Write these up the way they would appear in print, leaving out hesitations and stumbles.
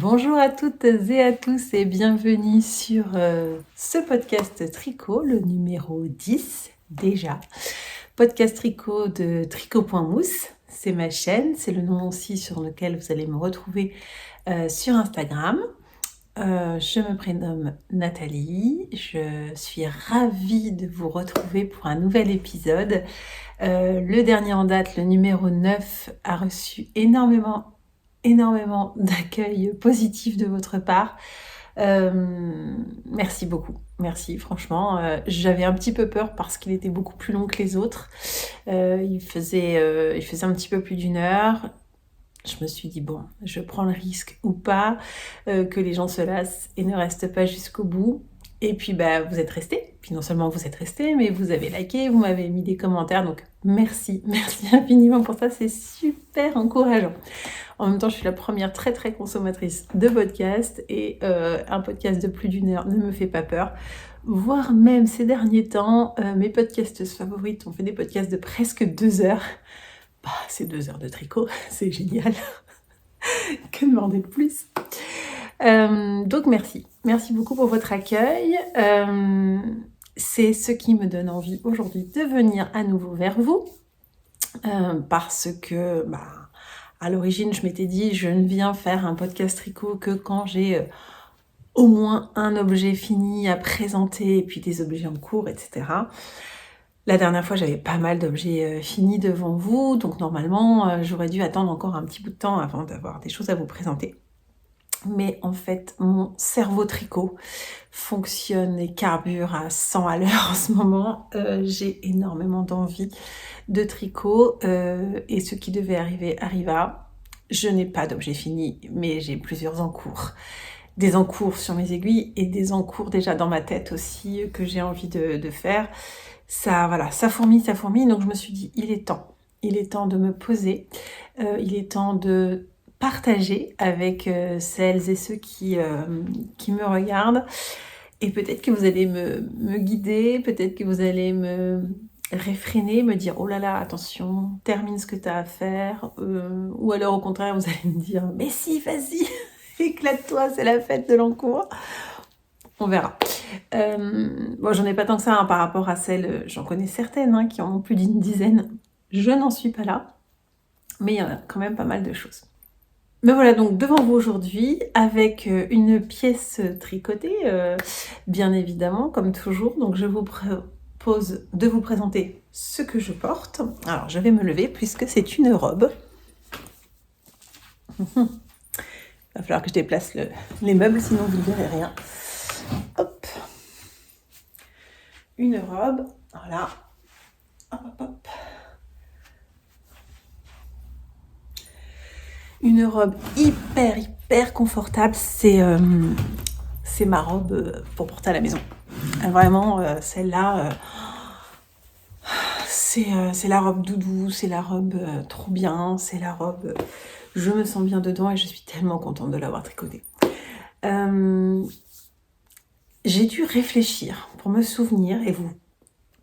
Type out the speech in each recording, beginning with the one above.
Bonjour à toutes et à tous et bienvenue sur ce podcast tricot, le numéro 10 déjà. Podcast tricot de Tricot.mousse, c'est ma chaîne, c'est le nom aussi sur lequel vous allez me retrouver sur Instagram. Je me prénomme Nathalie, je suis ravie de vous retrouver pour un nouvel épisode. Le dernier en date, le numéro 9, a reçu énormément d'accueil positif de votre part. Merci beaucoup. Merci, franchement. J'avais un petit peu peur parce qu'il était beaucoup plus long que les autres. Il faisait un petit peu plus d'une heure. Je me suis dit, bon, je prends le risque ou pas, que les gens se lassent et ne restent pas jusqu'au bout. Et puis, vous êtes restés. Puis non seulement vous êtes restés, mais vous avez liké, vous m'avez mis des commentaires. Donc, merci infiniment pour ça. C'est super encourageant. En même temps, je suis la première très consommatrice de podcasts et un podcast de plus d'une heure ne me fait pas peur. Voire même ces derniers temps, mes podcasteuses favorites ont fait des podcasts de presque 2 heures. C'est 2 heures de tricot, c'est génial. Que demander de plus? Donc merci beaucoup pour votre accueil. C'est ce qui me donne envie aujourd'hui de venir à nouveau vers vous. Parce que à l'origine, je m'étais dit, je ne viens faire un podcast tricot que quand j'ai au moins un objet fini à présenter et puis des objets en cours, etc. La dernière fois, j'avais pas mal d'objets finis devant vous, donc normalement, j'aurais dû attendre encore un petit bout de temps avant d'avoir des choses à vous présenter. Mais en fait, mon cerveau tricot fonctionne et carbure à 100 à l'heure en ce moment. J'ai énormément d'envie de tricot et ce qui devait arriver arriva. Je n'ai pas d'objet fini, mais j'ai plusieurs encours. Des encours sur mes aiguilles et des encours déjà dans ma tête aussi que j'ai envie de faire. Ça fourmille. Donc je me suis dit, il est temps de me poser. Il est temps de partager avec celles et ceux qui me regardent. Et peut-être que vous allez me guider, peut-être que vous allez me réfréner, me dire oh là là, attention, termine ce que tu as à faire, ou alors au contraire vous allez me dire mais si, vas-y, éclate-toi, c'est la fête de l'encours. On verra. J'en ai pas tant que ça par rapport à celles, j'en connais certaines qui en ont plus d'une dizaine. Je n'en suis pas là, mais il y en a quand même pas mal de choses. Me voilà donc devant vous aujourd'hui avec une pièce tricotée, bien évidemment, comme toujours. Donc je vous propose de vous présenter ce que je porte. Alors je vais me lever puisque c'est une robe. Il va falloir que je déplace les meubles, sinon vous ne verrez rien. Hop. Une robe, voilà. Hop. Une robe hyper confortable, c'est ma robe pour porter à la maison. Vraiment, celle-là, c'est la robe doudou, c'est la robe trop bien, c'est la robe, je me sens bien dedans et je suis tellement contente de l'avoir tricotée. J'ai dû réfléchir pour me souvenir et vous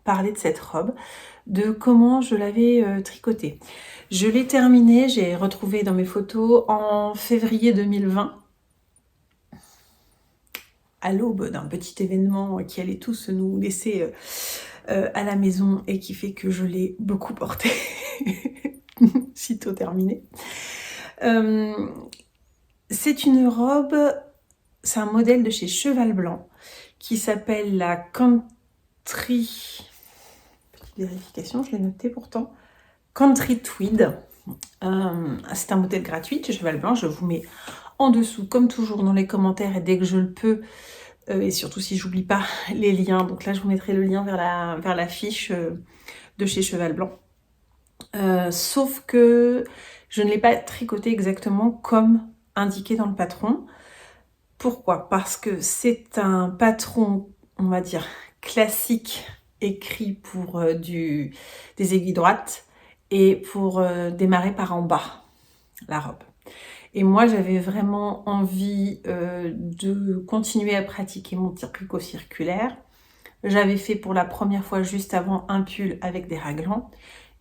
parler de cette robe, de comment je l'avais tricotée. Je l'ai terminée, j'ai retrouvé dans mes photos en février 2020, à l'aube d'un petit événement qui allait tous nous laisser à la maison et qui fait que je l'ai beaucoup portée, sitôt terminée. C'est une robe, c'est un modèle de chez Cheval Blanc qui s'appelle la Country... Petite vérification, je l'ai noté pourtant. Country Tweed. C'est un modèle gratuit chez Cheval Blanc. Je vous mets en dessous, comme toujours, dans les commentaires et dès que je le peux. Et surtout si j'oublie pas les liens. Donc là, je vous mettrai le lien vers la fiche de chez Cheval Blanc. Sauf que je ne l'ai pas tricoté exactement comme indiqué dans le patron. Pourquoi ? Parce que c'est un patron, on va dire, classique, écrit pour des aiguilles droites et pour démarrer par en bas, la robe. Et moi, j'avais vraiment envie de continuer à pratiquer mon tricot circulaire. J'avais fait pour la première fois juste avant un pull avec des raglans.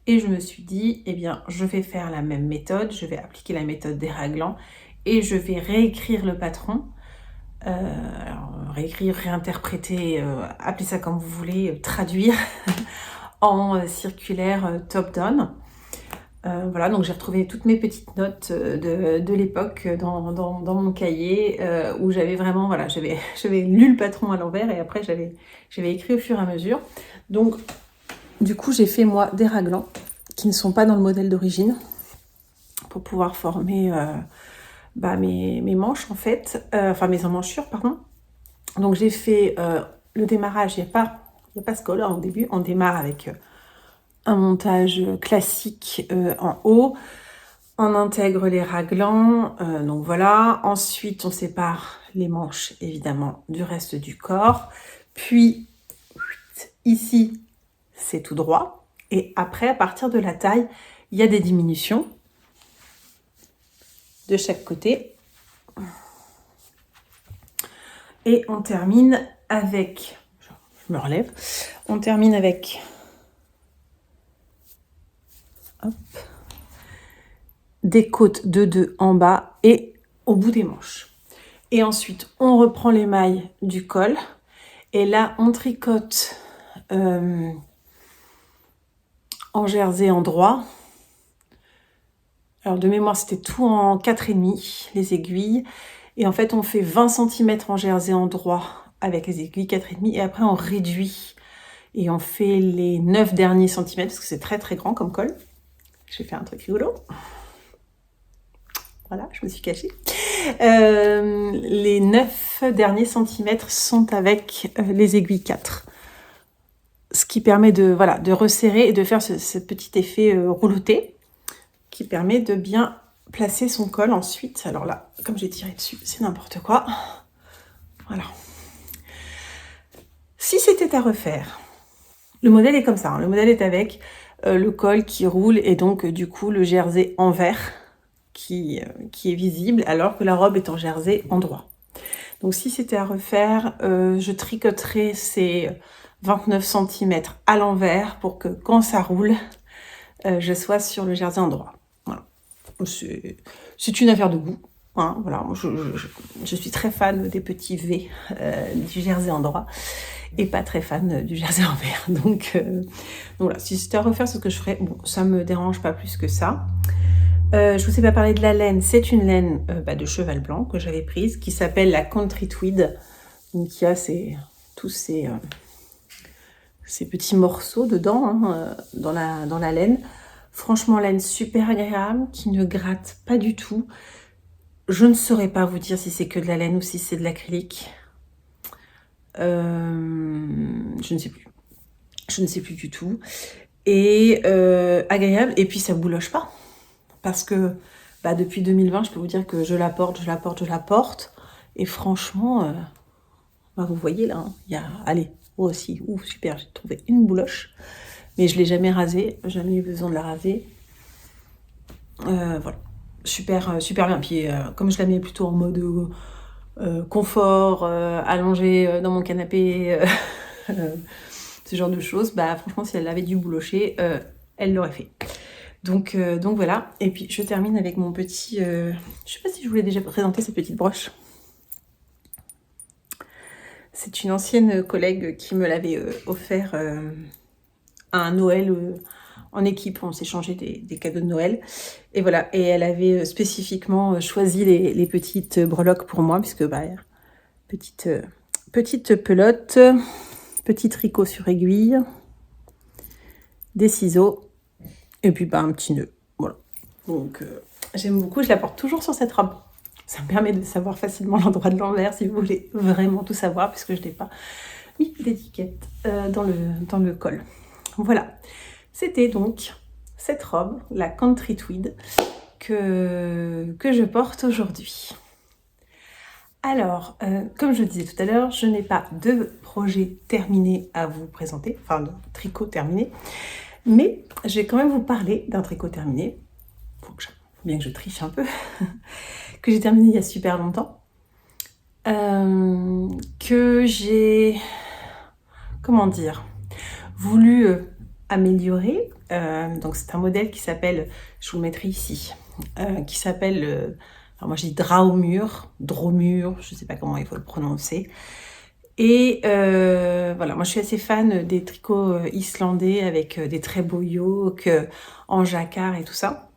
Et je me suis dit, je vais faire la même méthode, je vais appliquer la méthode des raglans et je vais réécrire le patron. Alors, réécrire, réinterpréter, appelez ça comme vous voulez, traduire en circulaire top-down. Voilà, donc j'ai retrouvé toutes mes petites notes de l'époque dans mon cahier où j'avais vraiment, voilà, j'avais lu le patron à l'envers et après j'avais écrit au fur et à mesure. Donc, du coup, j'ai fait moi des raglans qui ne sont pas dans le modèle d'origine pour pouvoir former mes manches en fait, enfin mes emmanchures, pardon. Donc j'ai fait le démarrage, il n'y a pas ce col au début, on démarre avec un montage classique en haut, on intègre les raglans, donc voilà, ensuite on sépare les manches évidemment du reste du corps, puis ici c'est tout droit, et après à partir de la taille, il y a des diminutions de chaque côté, et on termine avec, je me relève, on termine avec des côtes de 2 en bas et au bout des manches. Et ensuite, on reprend les mailles du col. Et là, on tricote en jersey en droit. Alors, de mémoire, c'était tout en 4,5, les aiguilles. Et en fait, on fait 20 cm en jersey en droit avec les aiguilles 4,5. Et après, on réduit. Et on fait les 9 derniers centimètres, parce que c'est très très grand comme col. Je vais faire un truc rigolo. Voilà, je me suis cachée. Les 9 derniers centimètres sont avec les aiguilles 4. Ce qui permet de resserrer et de faire ce petit effet rouloté qui permet de bien placer son col ensuite. Alors là, comme j'ai tiré dessus, c'est n'importe quoi. Voilà. Si c'était à refaire, le modèle est comme ça. Hein. Le modèle est avec le col qui roule et donc du coup le jersey en vert qui est visible alors que la robe est en jersey en droit. Donc si c'était à refaire, je tricoterais ces 29 cm à l'envers pour que quand ça roule, je sois sur le jersey en droit. Voilà. C'est une affaire de goût. Hein, voilà. Je suis très fan des petits V du jersey en droit et pas très fan du jersey en vert. Donc voilà, si c'était à refaire, c'est ce que je ferais. Bon, ça me dérange pas plus que ça. Je vous ai pas parlé de la laine. C'est une laine de cheval blanc que j'avais prise qui s'appelle la Country Tweed. Donc il y a tous ces petits morceaux dedans hein, dans la laine. Franchement, laine super agréable qui ne gratte pas du tout. Je ne saurais pas vous dire si c'est que de la laine ou si c'est de l'acrylique. Je ne sais plus. Je ne sais plus du tout. Et agréable. Et puis ça bouloche pas. Parce que depuis 2020, je peux vous dire que je la porte. Et franchement, vous voyez là, il y a... Allez, moi aussi, super, j'ai trouvé une bouloche. Mais je ne l'ai jamais rasée, jamais eu besoin de la raser. Voilà, super bien. Puis comme je la mets plutôt en mode confort, allongée dans mon canapé, ce genre de choses, franchement, si elle avait dû boulocher, elle l'aurait fait. Donc voilà, et puis je termine avec mon petit... je sais pas si je vous l'ai déjà présenté, cette petite broche. C'est une ancienne collègue qui me l'avait offert à un Noël en équipe. On s'est changé des cadeaux de Noël. Et voilà, et elle avait spécifiquement choisi les petites breloques pour moi, puisque petite pelote, petit tricot sur aiguille, des ciseaux, et puis un petit nœud. Voilà. Donc j'aime beaucoup, je la porte toujours sur cette robe. Ça me permet de savoir facilement l'endroit de l'envers si vous voulez vraiment tout savoir, puisque je n'ai pas mis d'étiquette dans le col. Voilà, c'était donc cette robe, la Country Tweed, que je porte aujourd'hui. Alors, comme je le disais tout à l'heure, je n'ai pas de projet terminé à vous présenter, enfin de tricot terminé, mais je vais quand même vous parler d'un tricot terminé, faut bien que je triche un peu, que j'ai terminé il y a super longtemps, que j'ai, voulu améliorer. Donc c'est un modèle qui s'appelle, je vous le mettrai ici, qui s'appelle, Alors moi, je dis Draumur, Dromur, je ne sais pas comment il faut le prononcer. Et voilà, moi je suis assez fan des tricots islandais avec des très beaux yokes en jacquard et tout ça.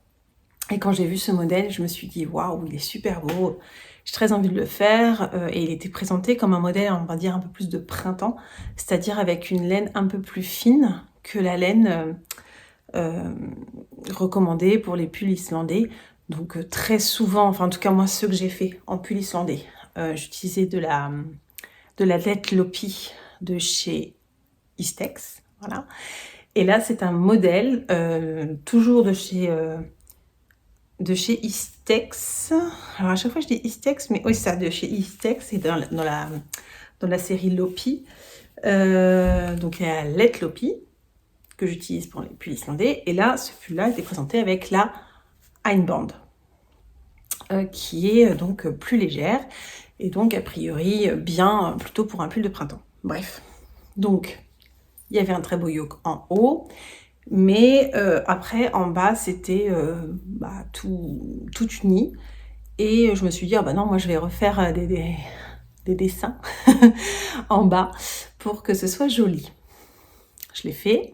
Et quand j'ai vu ce modèle, je me suis dit waouh, il est super beau. J'ai très envie de le faire et il était présenté comme un modèle, on va dire un peu plus de printemps, c'est-à-dire avec une laine un peu plus fine que la laine recommandée pour les pulls islandais. Donc très souvent, enfin en tout cas moi ceux que j'ai fait en pull islandais, j'utilisais de la laine Lopi de chez Istex, voilà. Et là c'est un modèle toujours de chez Istex. Alors à chaque fois je dis Istex, mais oui c'est ça, de chez Istex, c'est dans la série Lopi. Donc il y a la laine Lopi que j'utilise pour les pulls islandais. Et là, ce pull-là était présenté avec la Einband, qui est donc plus légère et donc a priori bien plutôt pour un pull de printemps. Bref, donc il y avait un très beau yoke en haut, mais après en bas c'était tout uni. Et je me suis dit, ah bah non, moi je vais refaire des dessins en bas pour que ce soit joli. Je l'ai fait.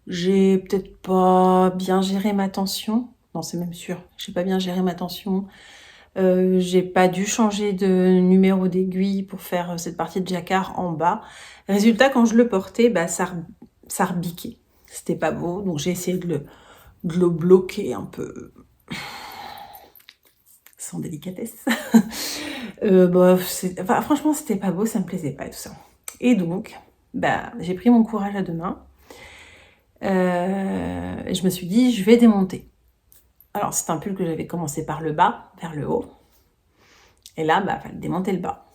J'ai peut-être pas bien géré ma tension. Non, c'est même sûr. J'ai pas bien géré ma tension. J'ai pas dû changer de numéro d'aiguille pour faire cette partie de jacquard en bas. Résultat, quand je le portais, ça rebiquait. C'était pas beau, donc j'ai essayé de le bloquer un peu sans délicatesse. Franchement, c'était pas beau, ça me plaisait pas et tout ça. Et donc, j'ai pris mon courage à deux mains. Et je me suis dit, je vais démonter. Alors, c'est un pull que j'avais commencé par le bas, vers le haut. Et là, il fallait démonter le bas.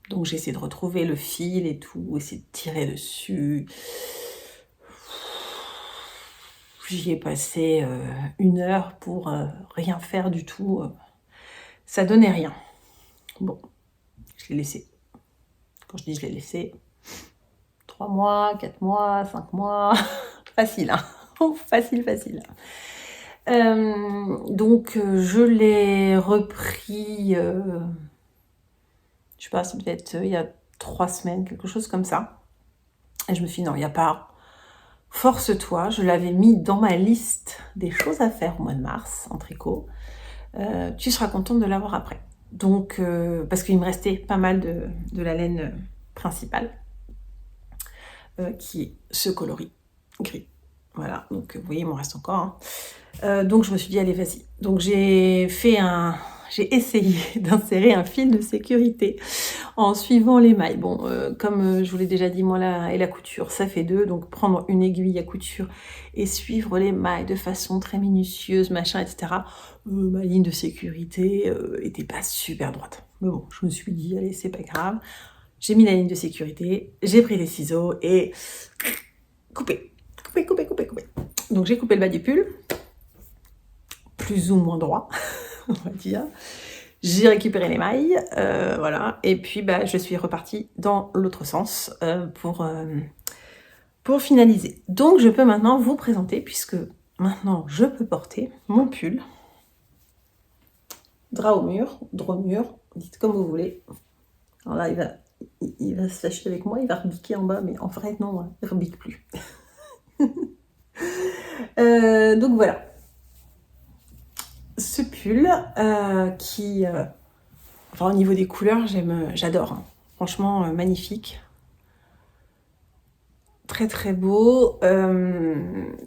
Donc, j'ai essayé de retrouver le fil et tout, essayer de tirer dessus. J'y ai passé 1 heure pour rien faire du tout. Ça donnait rien. Bon, je l'ai laissé. Quand je dis je l'ai laissé, 3 mois, 4 mois, 5 mois, facile, hein. Facile. Donc je l'ai repris, je sais pas, c'est peut-être il y a 3 semaines, quelque chose comme ça. Et je me suis dit non, il n'y a pas, force-toi, je l'avais mis dans ma liste des choses à faire au mois de mars en tricot. Tu seras contente de l'avoir après. Donc, parce qu'il me restait pas mal de la laine principale, qui est ce coloris gris. Voilà, donc vous voyez, il m'en reste encore. Hein. Donc je me suis dit, allez, vas-y. Donc j'ai essayé d'insérer un fil de sécurité en suivant les mailles. Bon, comme je vous l'ai déjà dit, moi, la couture, ça fait 2. Donc prendre une aiguille à couture et suivre les mailles de façon très minutieuse, machin, etc. Ma ligne de sécurité était pas super droite. Mais bon, je me suis dit, allez, c'est pas grave. J'ai mis la ligne de sécurité, j'ai pris les ciseaux et coupé. Donc j'ai coupé le bas du pull, plus ou moins droit, on va dire. J'ai récupéré les mailles, voilà. Et puis je suis repartie dans l'autre sens pour finaliser. Donc je peux maintenant vous présenter, puisque maintenant je peux porter mon pull Draumur, dites comme vous voulez. Alors là, il va se fâcher avec moi, il va rebiquer en bas, mais en fait non, il ne rebique plus. Donc voilà. Ce pull qui... au niveau des couleurs, j'adore. Hein. Franchement, magnifique. Très très beau.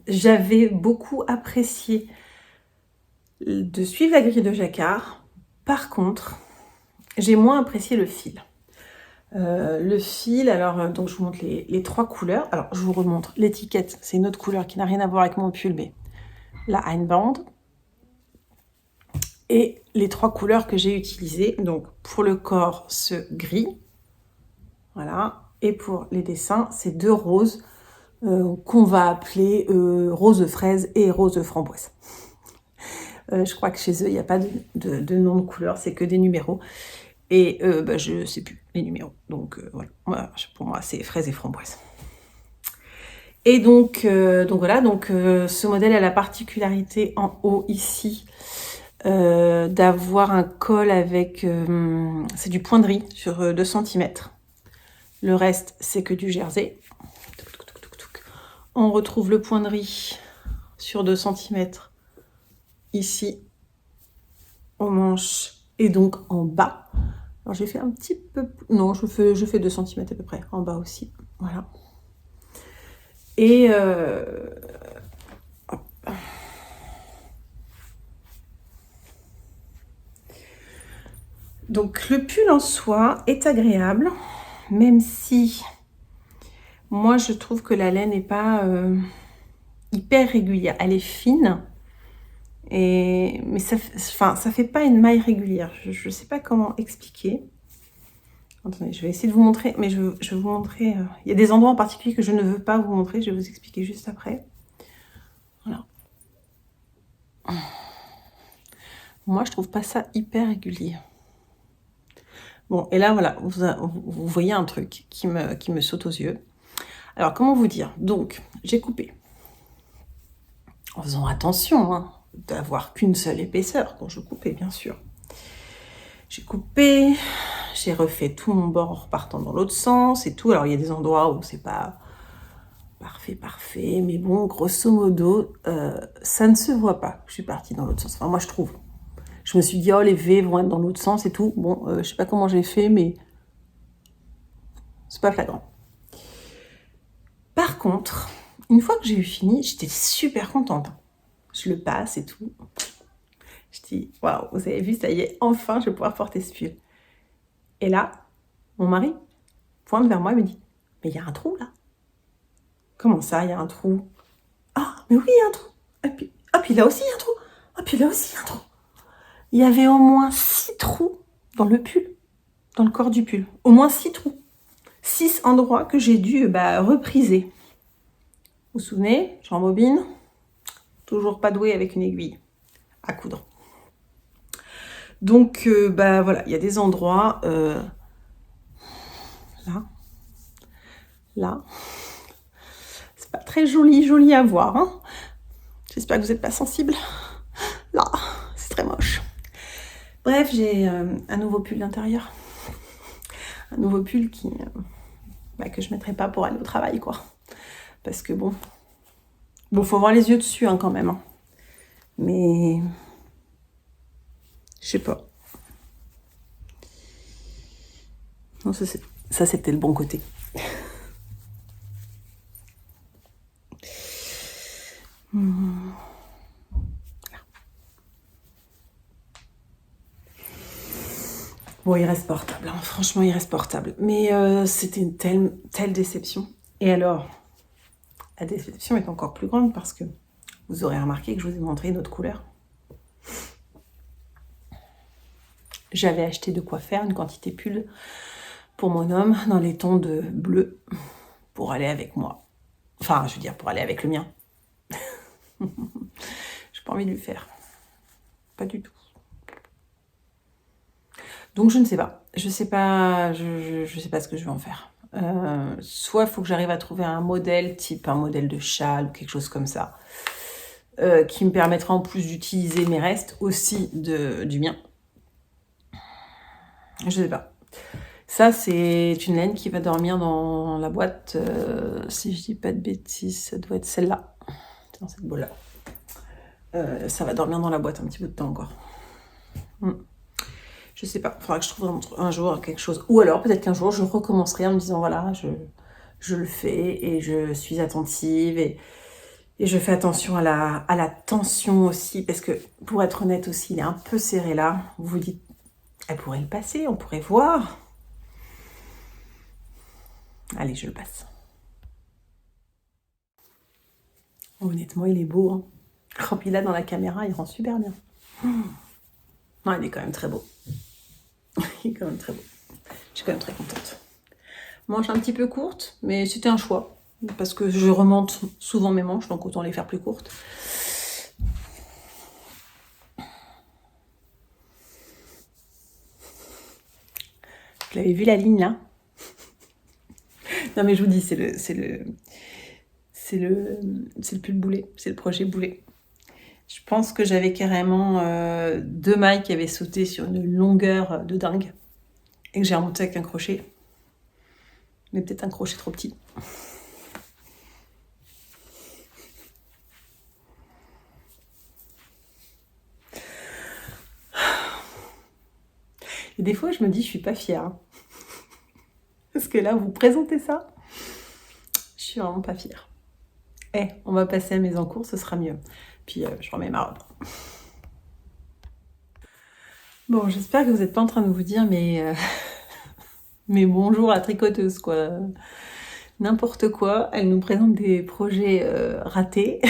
J'avais beaucoup apprécié de suivre la grille de jacquard. Par contre, j'ai moins apprécié le fil. Le fil, alors donc je vous montre les 3 couleurs. Alors je vous remontre l'étiquette, c'est une autre couleur qui n'a rien à voir avec mon pull, mais la Einband. Et les 3 couleurs que j'ai utilisées, donc pour le corps, ce gris, voilà, et pour les dessins, c'est 2 roses qu'on va appeler rose fraise et rose framboise. Je crois que chez eux, il n'y a pas de nom de couleur, c'est que des numéros. Et je ne sais plus les numéros. Donc voilà, pour moi, c'est fraise et framboise. Et donc voilà, ce modèle a la particularité en haut ici d'avoir un col avec... c'est du point de riz sur 2 cm. Le reste, c'est que du jersey. On retrouve le point de riz sur 2 cm ici, aux manches, et donc en bas. Alors j'ai fait un petit peu... Non, je fais 2 cm à peu près, en bas aussi. Voilà. Et... donc le pull en soi est agréable, même si moi je trouve que la laine n'est pas hyper régulière. Elle est fine, mais ça fait pas une maille régulière. Je sais pas comment expliquer. Attendez, je vais essayer de vous montrer, mais je vais vous montrer. Il y a des endroits en particulier que je ne veux pas vous montrer, je vais vous expliquer juste après. Voilà. Moi je trouve pas ça hyper régulier. Bon, et là, voilà, vous voyez un truc qui me saute aux yeux. Alors, comment vous dire? Donc, j'ai coupé. En faisant attention, hein, d'avoir qu'une seule épaisseur quand je coupais, bien sûr. J'ai coupé, j'ai refait tout mon bord en repartant dans l'autre sens et tout. Alors, il y a des endroits où c'est pas parfait, mais bon, grosso modo, ça ne se voit pas. Je suis partie dans l'autre sens. Enfin, moi, je trouve. Je me suis dit, oh, les V vont être dans l'autre sens et tout. Bon, je sais pas comment j'ai fait, mais c'est pas flagrant. Par contre, une fois que j'ai eu fini, j'étais super contente. Je le passe et tout. Je dis, waouh, vous avez vu, ça y est, enfin, je vais pouvoir porter ce pull. Et là, mon mari pointe vers moi et me dit, mais il y a un trou là. Comment ça, il y a un trou? Ah, mais oui, il y a un trou. Et puis là aussi, il y a un trou. Ah, puis là aussi, il y a un trou. Il y avait au moins 6 trous dans le pull, dans le corps du pull. Au moins 6 trous. 6 endroits que j'ai dû repriser. Vous vous souvenez, je rembobine. Toujours pas douée avec une aiguille à coudre. Donc, voilà, il y a des endroits... là. C'est pas très joli à voir. Hein. J'espère que vous n'êtes pas sensible. Là, c'est très moche. Bref, j'ai un nouveau pull d'intérieur. Un nouveau pull que je mettrai pas pour aller au travail, quoi. Parce que bon, faut avoir les yeux dessus hein, quand même. Hein. Mais je sais pas. Non, ça c'était le bon côté. Bon, il reste portable, hein. Franchement, il reste portable. Mais c'était une telle déception. Et alors, la déception est encore plus grande parce que vous aurez remarqué que je vous ai montré une autre couleur. J'avais acheté de quoi faire une quantité pull pour mon homme dans les tons de bleu pour aller avec moi. Enfin, je veux dire, pour aller avec le mien. J'ai pas envie de lui faire. Pas du tout. Donc je ne sais pas. Je sais pas ce que je vais en faire. Soit il faut que j'arrive à trouver un modèle, type un modèle de châle ou quelque chose comme ça, qui me permettra en plus d'utiliser mes restes aussi du mien. Je sais pas. Ça, c'est une laine qui va dormir dans la boîte. Si je dis pas de bêtises, ça doit être celle-là. Dans cette boîte-là. Ça va dormir dans la boîte un petit peu de temps encore. Je sais pas, il faudra que je trouve un jour quelque chose. Ou alors, peut-être qu'un jour, je recommencerai en me disant, voilà, je le fais et je suis attentive et je fais attention à la tension aussi. Parce que, pour être honnête aussi, il est un peu serré là. Vous vous dites, elle pourrait le passer, on pourrait voir. Allez, je le passe. Honnêtement, il est beau. Hein. Oh, puis là, dans la caméra, il rend super bien. Non, il est quand même très beau. Il est quand même très beau. Je suis quand même très contente. Manche un petit peu courte, mais c'était un choix. Parce que je remonte souvent mes manches, donc autant les faire plus courtes. Vous l'avez vu la ligne là? Non mais je vous dis, c'est le pull boulet, c'est le projet boulet. Je pense que j'avais carrément 2 mailles qui avaient sauté sur une longueur de dingue et que j'ai remonté avec un crochet. Mais peut-être un crochet trop petit. Et des fois, je me dis, je suis pas fière. Hein. Parce que là, vous présentez ça, je suis vraiment pas fière. On va passer à mes encours, ce sera mieux. Puis, je remets ma robe. Bon, j'espère que vous n'êtes pas en train de vous dire, mais bonjour la tricoteuse, quoi. N'importe quoi, elle nous présente des projets ratés.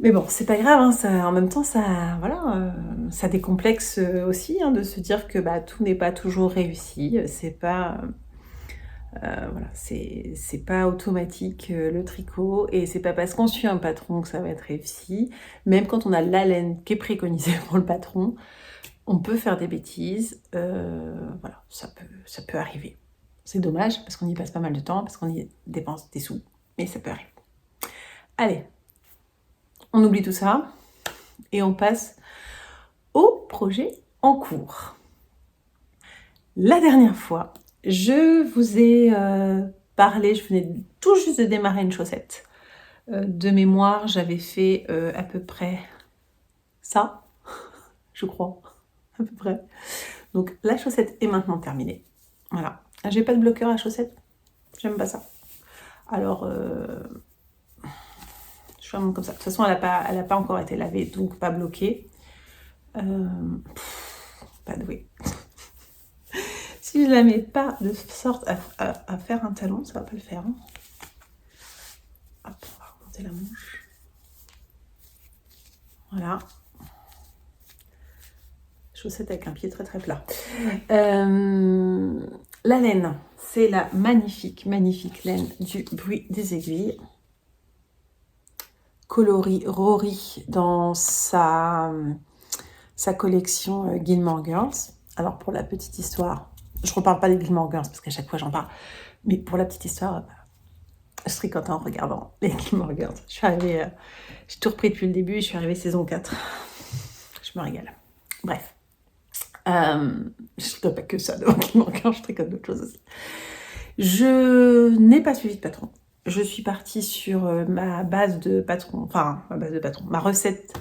Mais bon, c'est pas grave, hein, ça, en même temps, ça, voilà, ça décomplexe aussi hein, de se dire que tout n'est pas toujours réussi. C'est pas, voilà, c'est pas automatique le tricot et c'est pas parce qu'on suit un patron que ça va être réussi. Même quand on a la laine qui est préconisée pour le patron, on peut faire des bêtises. Voilà, ça peut arriver. C'est dommage parce qu'on y passe pas mal de temps, parce qu'on y dépense des sous, mais ça peut arriver. Allez, on oublie tout ça et on passe au projet en cours. La dernière fois, je vous ai parlé, je venais tout juste de démarrer une chaussette. De mémoire, j'avais fait à peu près ça, je crois, à peu près. Donc la chaussette est maintenant terminée. Voilà. J'ai pas de bloqueur à chaussette, j'aime pas ça. Alors, je fais comme ça. De toute façon, elle a pas encore été lavée, donc pas bloquée. Pas douée. Si je la mets pas de sorte à faire un talon, ça va pas le faire. Hein. Hop, on va remonter la manche. Voilà. Chaussette avec un pied très très plat. La laine, c'est la magnifique laine du Bruit des aiguilles. Coloris Rory dans sa collection Gilmore Girls. Alors pour la petite histoire, je ne reparle pas des Gilmore Girls parce qu'à chaque fois j'en parle, mais pour la petite histoire, je tricote en regardant les Gilmore Girls. Je suis arrivée, j'ai tout repris depuis le début, je suis arrivée saison 4. Je me régale. Bref. Je tricote pas que ça devant Gilmore Girls, je tricote d'autres choses aussi. Je n'ai pas suivi de patron. Je suis partie sur ma base de patron, ma recette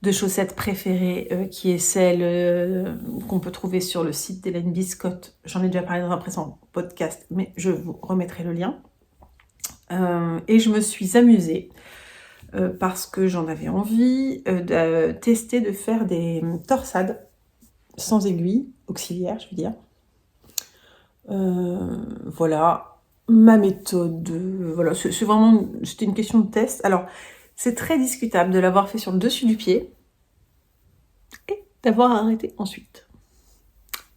de chaussettes préférée, qui est celle qu'on peut trouver sur le site d'Hélène Biscotte. J'en ai déjà parlé dans un précédent podcast, mais je vous remettrai le lien. Et je me suis amusée, parce que j'en avais envie, de tester de faire des torsades sans aiguille, auxiliaire, je veux dire. Voilà, ma méthode, voilà, c'était une question de test. Alors, c'est très discutable de l'avoir fait sur le dessus du pied et d'avoir arrêté ensuite.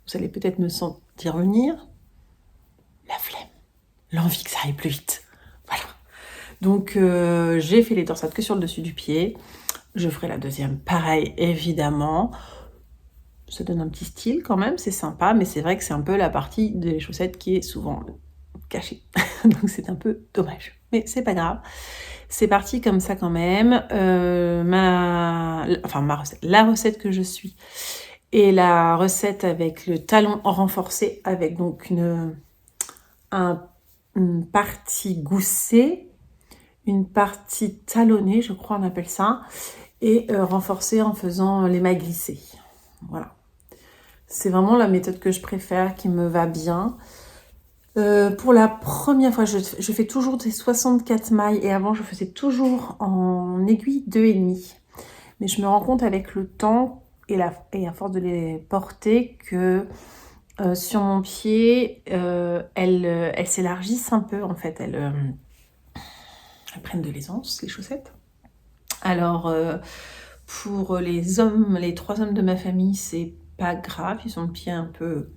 Vous allez peut-être me sentir venir. La flemme, l'envie que ça aille plus vite. Voilà. Donc, j'ai fait les torsades que sur le dessus du pied. Je ferai la deuxième pareil, évidemment. Ça donne un petit style quand même, c'est sympa, mais c'est vrai que c'est un peu la partie des chaussettes qui est souvent cachée. Donc c'est un peu dommage. Mais c'est pas grave. C'est parti comme ça quand même. Ma recette, la recette que je suis, et la recette avec le talon renforcé, avec donc une partie goussée, une partie talonnée, je crois on appelle ça, et renforcée en faisant les mailles glissées. Voilà. C'est vraiment la méthode que je préfère, qui me va bien. Pour la première fois, je fais toujours des 64 mailles et avant, je faisais toujours en aiguille 2,5. Mais je me rends compte avec le temps et à force de les porter que sur mon pied, elles s'élargissent un peu en fait. Elles prennent de l'aisance, les chaussettes. Alors, pour les hommes, les 3 hommes de ma famille, c'est pas grave, ils ont le pied un peu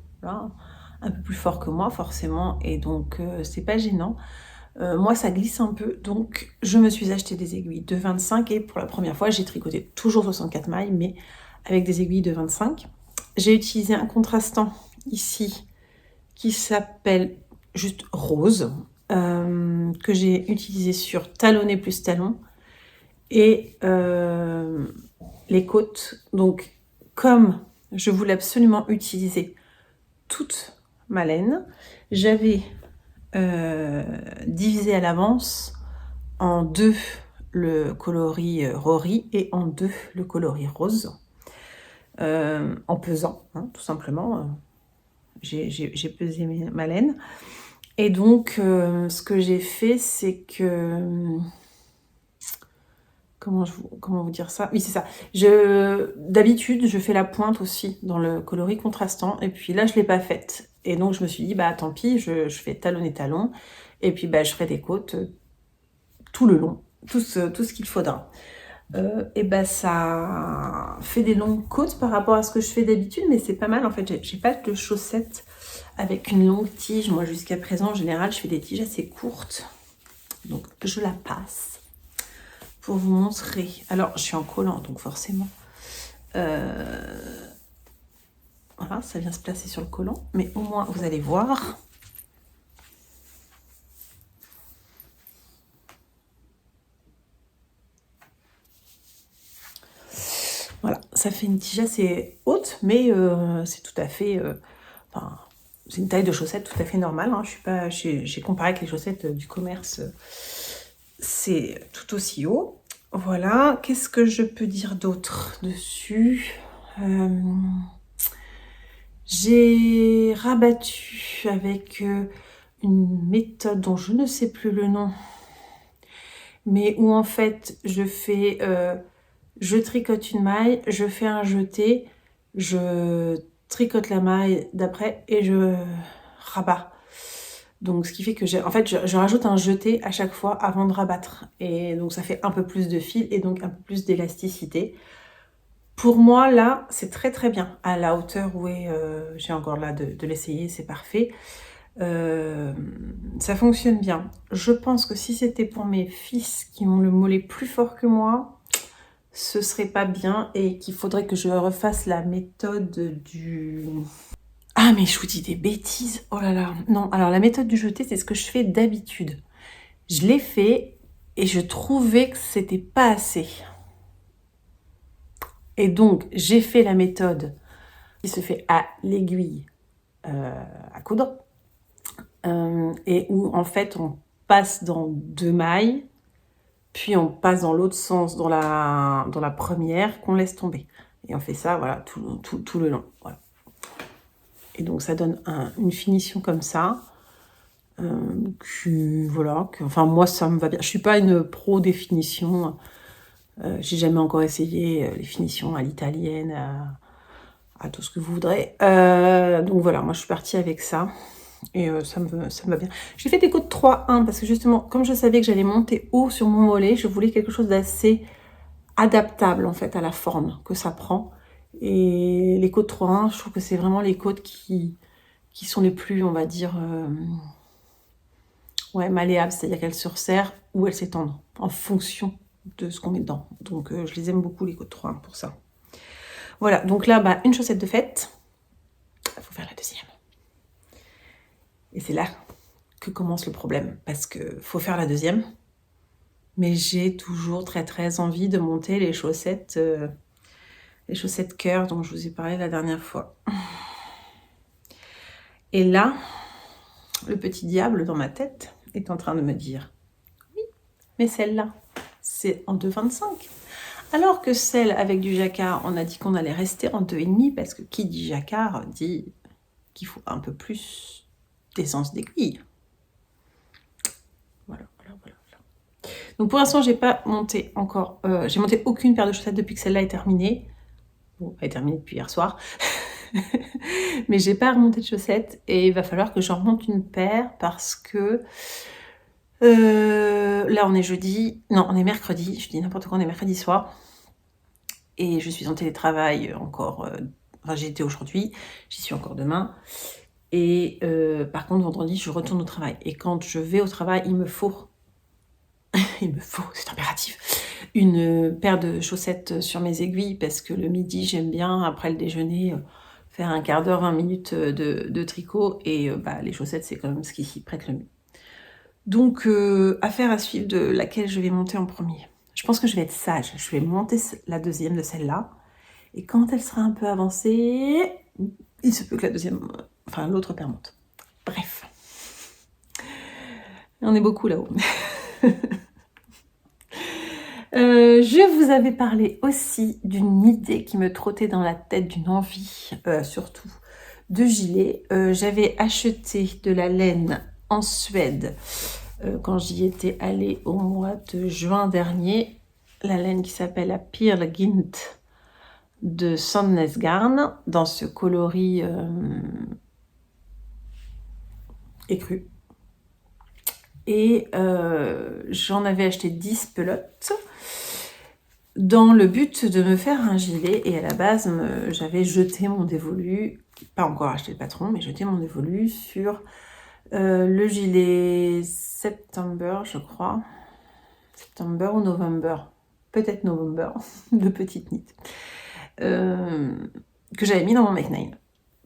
plus fort que moi forcément, et donc c'est pas gênant. Moi ça glisse un peu, donc je me suis acheté des aiguilles de 25 et pour la première fois j'ai tricoté toujours 64 mailles, mais avec des aiguilles de 25. J'ai utilisé un contrastant ici qui s'appelle juste Rose, que j'ai utilisé sur talonné plus talon, et les côtes. Donc, comme je voulais absolument utiliser toute ma laine, j'avais divisé à l'avance en 2 le coloris Rory et en 2 le coloris rose, en pesant, hein, tout simplement. J'ai pesé ma laine. Et donc, ce que j'ai fait, c'est que... Comment vous dire ça? Oui, c'est ça. D'habitude, je fais la pointe aussi dans le coloris contrastant. Et puis là, je ne l'ai pas faite. Et donc, je me suis dit, bah tant pis, je fais talonner talon. Et puis, bah, je ferai des côtes tout le long. Tout ce qu'il faudra. Et bah, ça fait des longues côtes par rapport à ce que je fais d'habitude. Mais c'est pas mal. En fait, j'ai pas de chaussettes avec une longue tige. Moi, jusqu'à présent, en général, je fais des tiges assez courtes. Donc, je la passe pour vous montrer. Alors, je suis en collant, donc forcément. Voilà, ça vient se placer sur le collant. Mais au moins, vous allez voir. Voilà, ça fait une tige assez haute, mais c'est tout à fait... Enfin, c'est une taille de chaussette tout à fait normale. Hein. J'ai comparé avec les chaussettes du commerce. C'est tout aussi haut. Voilà, qu'est-ce que je peux dire d'autre dessus? J'ai rabattu avec une méthode dont je ne sais plus le nom, mais où en fait je tricote une maille, je fais un jeté, je tricote la maille d'après et je rabats. Donc ce qui fait que en fait, je rajoute un jeté à chaque fois avant de rabattre. Et donc ça fait un peu plus de fil et donc un peu plus d'élasticité. Pour moi, là, c'est très très bien. À la hauteur où est... j'ai encore là de l'essayer, c'est parfait. Ça fonctionne bien. Je pense que si c'était pour mes fils qui ont le mollet plus fort que moi, ce serait pas bien et qu'il faudrait que je refasse la méthode du... Ah, mais je vous dis des bêtises. Oh là là. Non, alors la méthode du jeté, c'est ce que je fais d'habitude. Je l'ai fait et je trouvais que c'était pas assez. Et donc, j'ai fait la méthode qui se fait à l'aiguille à coudre. Et où, en fait, on passe dans 2 mailles, puis on passe dans l'autre sens, dans la première, qu'on laisse tomber. Et on fait ça, voilà, tout le long. Voilà. Et donc, ça donne une finition comme ça. Enfin, moi, ça me va bien. Je suis pas une pro des finitions. J'ai jamais encore essayé les finitions à l'italienne, à tout ce que vous voudrez. Donc voilà, moi je suis partie avec ça. Et ça me va bien. J'ai fait des côtes 3-1 parce que justement, comme je savais que j'allais monter haut sur mon mollet, je voulais quelque chose d'assez adaptable en fait à la forme que ça prend. Et les côtes 3-1, je trouve que c'est vraiment les côtes qui sont les plus, on va dire, malléables, c'est-à-dire qu'elles se resserrent ou elles s'étendent en fonction de ce qu'on met dedans. Donc je les aime beaucoup les côtes 3-1 pour ça. Voilà, donc là, bah, une chaussette de fête. Il faut faire la deuxième. Et c'est là que commence le problème, parce que faut faire la deuxième. Mais j'ai toujours très très envie de monter les chaussettes cœur dont je vous ai parlé la dernière fois. Et là, le petit diable dans ma tête est en train de me dire « Oui, mais celle-là, c'est en 2,25 ». Alors que celle avec du jacquard, on a dit qu'on allait rester en 2,5 parce que qui dit jacquard dit qu'il faut un peu plus d'essence d'aiguille. Voilà. Donc pour l'instant, j'ai pas monté encore. J'ai monté aucune paire de chaussettes depuis que celle-là est terminée. Bon, elle est terminée depuis hier soir. Mais j'ai pas remonté de chaussettes et il va falloir que j'en remonte une paire parce que là on est jeudi, non on est mercredi, je dis n'importe quoi, on est mercredi soir et je suis en télétravail encore, enfin j'ai été aujourd'hui, j'y suis encore demain et par contre vendredi je retourne au travail et quand je vais au travail il me faut, c'est impératif, une paire de chaussettes sur mes aiguilles parce que le midi j'aime bien après le déjeuner faire un quart d'heure, 20 minutes de tricot et les chaussettes c'est quand même ce qui s'y prête le mieux. Donc affaire à suivre de laquelle je vais monter en premier. Je pense que je vais être sage. Je vais monter la deuxième de celle-là. Et quand elle sera un peu avancée, il se peut que la deuxième, enfin l'autre paire monte. Bref. On est beaucoup là-haut. Je vous avais parlé aussi d'une idée qui me trottait dans la tête, d'une envie surtout de gilet. J'avais acheté de la laine en Suède quand j'y étais allée au mois de juin dernier. La laine qui s'appelle la Pearl Gint de Sandnesgarn dans ce coloris écru. Et j'en avais acheté 10 pelotes dans le but de me faire un gilet. Et à la base, j'avais jeté mon dévolu, pas encore acheté le patron, mais jeté mon dévolu sur le gilet September, je crois. September ou November, peut-être November, de petite knit, que j'avais mis dans mon Make 9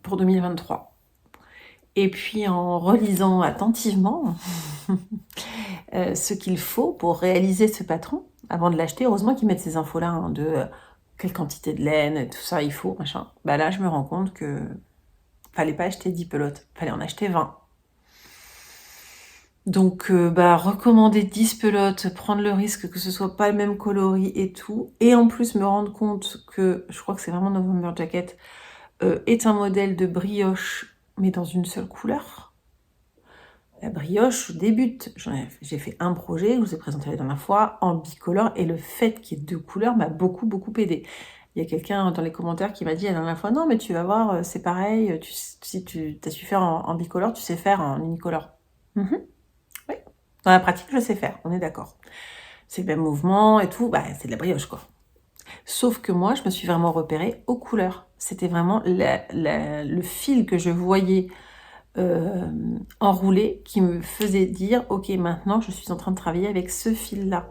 pour 2023. Et puis en relisant attentivement ce qu'il faut pour réaliser ce patron, avant de l'acheter, heureusement qu'ils mettent ces infos-là, hein, de quelle quantité de laine, tout ça il faut, machin. Bah là, je me rends compte que fallait pas acheter 10 pelotes, fallait en acheter 20. Donc, recommander 10 pelotes, prendre le risque que ce soit pas le même coloris et tout, et en plus me rendre compte que, je crois que c'est vraiment November Jacket, est un modèle de brioche, mais dans une seule couleur. La brioche débute. J'ai fait un projet, je vous ai présenté la dernière fois, en bicolore, et le fait qu'il y ait 2 couleurs m'a beaucoup, beaucoup aidé. Il y a quelqu'un dans les commentaires qui m'a dit la dernière fois, non, mais tu vas voir, c'est pareil, si tu as su faire en bicolore, tu sais faire en unicolore. Oui, dans la pratique, je sais faire, on est d'accord. C'est le même mouvement et tout, c'est de la brioche, quoi. Sauf que moi, je me suis vraiment repérée aux couleurs. C'était vraiment le fil que je voyais enroulé qui me faisait dire, ok, maintenant, je suis en train de travailler avec ce fil-là.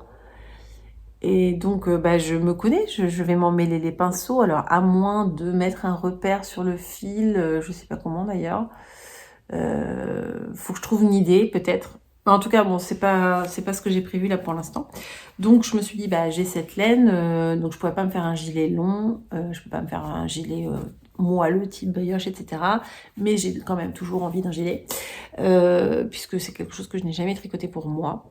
Et donc, je me connais, je vais m'en mêler les pinceaux. Alors, à moins de mettre un repère sur le fil, je sais pas comment d'ailleurs. Faut que je trouve une idée, peut-être. En tout cas, bon, c'est pas ce que j'ai prévu là pour l'instant. Donc, je me suis dit, j'ai cette laine, donc je pourrais pas me faire un gilet long, je peux pas me faire un gilet moelleux, type brioche, etc. Mais j'ai quand même toujours envie d'un gilet, puisque c'est quelque chose que je n'ai jamais tricoté pour moi.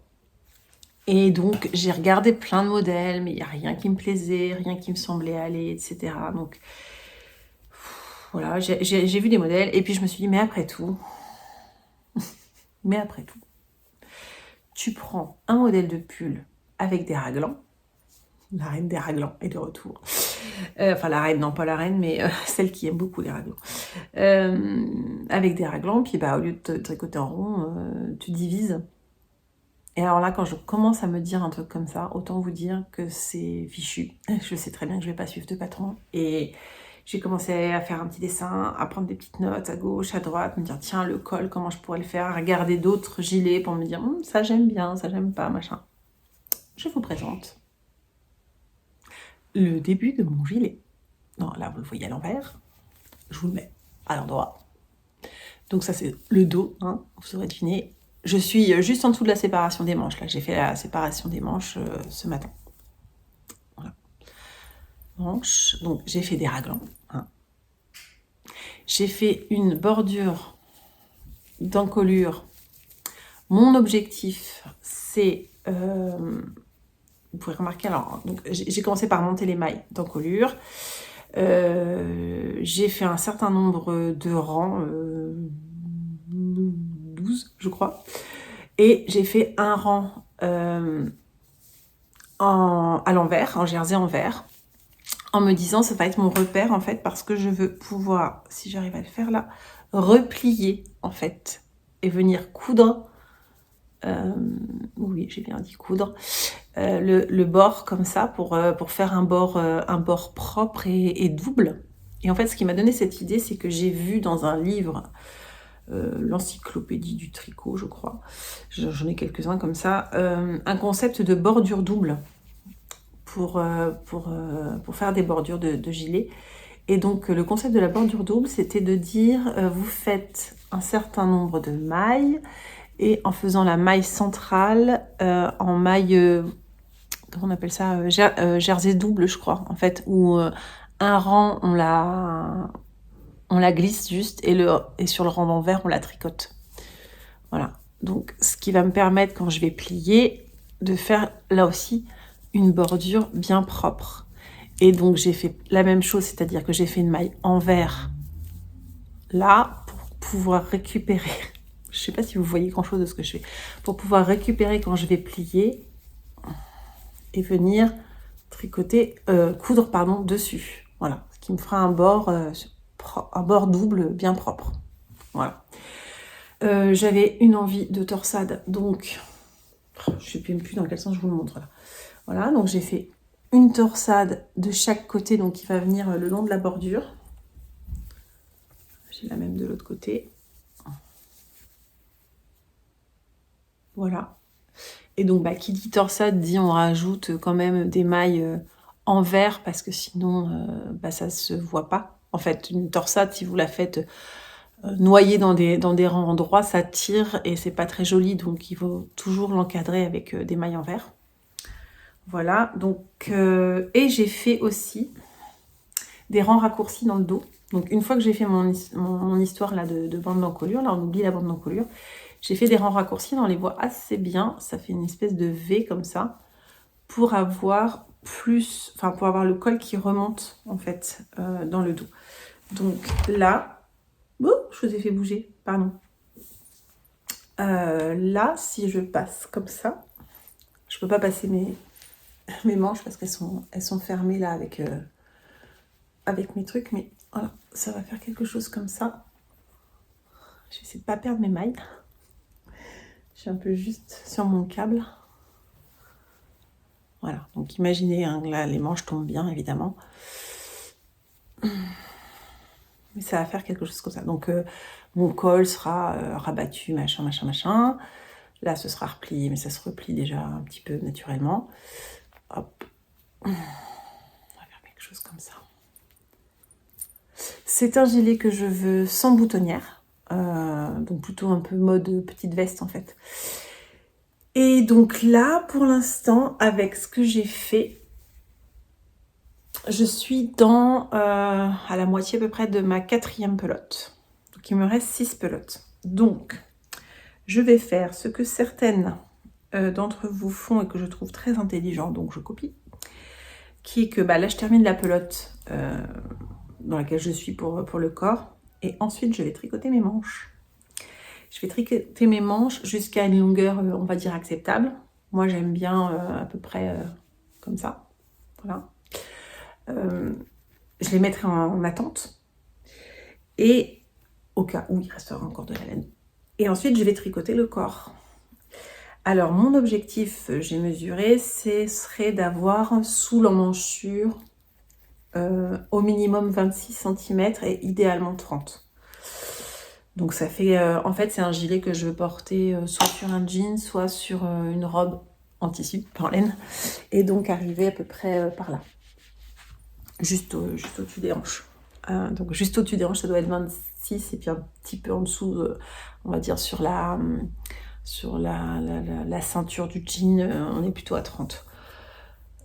Et donc, j'ai regardé plein de modèles, mais il n'y a rien qui me plaisait, rien qui me semblait aller, etc. Donc, voilà, j'ai vu des modèles, et puis je me suis dit, mais après tout, tu prends un modèle de pull avec des raglans. La reine des raglans est de retour. Enfin, la reine, non pas la reine, mais celle qui aime beaucoup les raglans. Avec des raglans, puis au lieu de tricoter en rond, tu divises. Et alors là, quand je commence à me dire un truc comme ça, autant vous dire que c'est fichu. Je sais très bien que je vais pas suivre de patron. Et j'ai commencé à faire un petit dessin, à prendre des petites notes à gauche, à droite, me dire tiens, le col, comment je pourrais le faire, à regarder d'autres gilets pour me dire ça j'aime bien, ça j'aime pas, machin. Je vous présente le début de mon gilet. Non, là vous le voyez à l'envers. Je vous le mets à l'endroit. Donc ça c'est le dos, hein, vous aurez deviné. Je suis juste en dessous de la séparation des manches. Là, j'ai fait la séparation des manches ce matin. Voilà. Manches. Donc j'ai fait des raglans. Hein. J'ai fait une bordure d'encolure. Mon objectif, c'est... vous pouvez remarquer, alors, donc, j'ai commencé par monter les mailles d'encolure. J'ai fait un certain nombre de rangs, 12, je crois. Et j'ai fait un rang à l'envers, en jersey en vert, en me disant ça va être mon repère en fait, parce que je veux pouvoir, si j'arrive à le faire là, replier en fait et venir coudre, oui j'ai bien dit coudre, le bord comme ça pour faire un bord propre et double. Et en fait ce qui m'a donné cette idée, c'est que j'ai vu dans un livre, l'encyclopédie du tricot, je crois, j'en ai quelques-uns comme ça, un concept de bordure double pour faire des bordures de gilets. Et donc le concept de la bordure double, c'était de dire vous faites un certain nombre de mailles, et en faisant la maille centrale en maille comment on appelle ça, jersey double, je crois, en fait, où un rang, on la glisse juste, et sur le rang d'envers, on la tricote. Voilà. Donc, ce qui va me permettre, quand je vais plier, de faire, là aussi, une bordure bien propre. Et donc, j'ai fait la même chose, c'est-à-dire que j'ai fait une maille envers, là, pour pouvoir récupérer. Je ne sais pas si vous voyez grand-chose de ce que je fais. Pour pouvoir récupérer quand je vais plier et venir coudre, dessus. Voilà. Ce qui me fera un bord double bien propre. Voilà. J'avais une envie de torsade, donc je ne sais même plus dans quel sens je vous le montre là. Voilà, donc j'ai fait une torsade de chaque côté, donc qui va venir le long de la bordure. J'ai la même de l'autre côté. Voilà. Et donc, qui dit torsade dit on rajoute quand même des mailles en vert, parce que sinon, ça se voit pas. En fait, une torsade, si vous la faites noyer dans des rangs droits, ça tire et c'est pas très joli, donc il faut toujours l'encadrer avec des mailles en vert. Voilà, donc et j'ai fait aussi des rangs raccourcis dans le dos. Donc une fois que j'ai fait mon histoire là de bande d'encolure, là on oublie la bande d'encolure, j'ai fait des rangs raccourcis, on les voit assez bien, ça fait une espèce de V comme ça, pour avoir le col qui remonte en fait dans le dos. Donc là, je vous ai fait bouger, pardon. Là, si je passe comme ça, je peux pas passer mes manches parce qu'elles sont fermées là avec mes trucs, mais voilà, ça va faire quelque chose comme ça. Je vais essayer de pas perdre mes mailles. Je suis un peu juste sur mon câble. Voilà, donc imaginez, là les manches tombent bien évidemment. Mais ça va faire quelque chose comme ça. Donc mon col sera rabattu, machin. Là, ce sera replié, mais ça se replie déjà un petit peu naturellement. Hop. On va faire quelque chose comme ça. C'est un gilet que je veux sans boutonnière. Donc plutôt un peu mode petite veste en fait. Et donc là, pour l'instant, avec ce que j'ai fait, je suis à la moitié à peu près de ma 4e pelote. Donc il me reste 6 pelotes. Donc, je vais faire ce que certaines d'entre vous font et que je trouve très intelligent, donc je copie, qui est que là je termine la pelote dans laquelle je suis pour le corps, et ensuite je vais tricoter mes manches. Je vais tricoter mes manches jusqu'à une longueur, on va dire, acceptable. Moi j'aime bien à peu près comme ça. Voilà. Je les mettrai en attente, et au cas où il restera encore de la laine. Et ensuite je vais tricoter le corps. Alors, mon objectif, j'ai mesuré, ce serait d'avoir sous l'emmanchure au minimum 26 cm et idéalement 30. Donc, ça fait... en fait, c'est un gilet que je veux porter soit sur un jean, soit sur une robe en tissu, en laine. Et donc, arriver à peu près par là. Juste au-dessus des hanches. Donc, juste au-dessus des hanches, ça doit être 26, et puis un petit peu en dessous, on va dire, sur la ceinture du jean, on est plutôt à 30.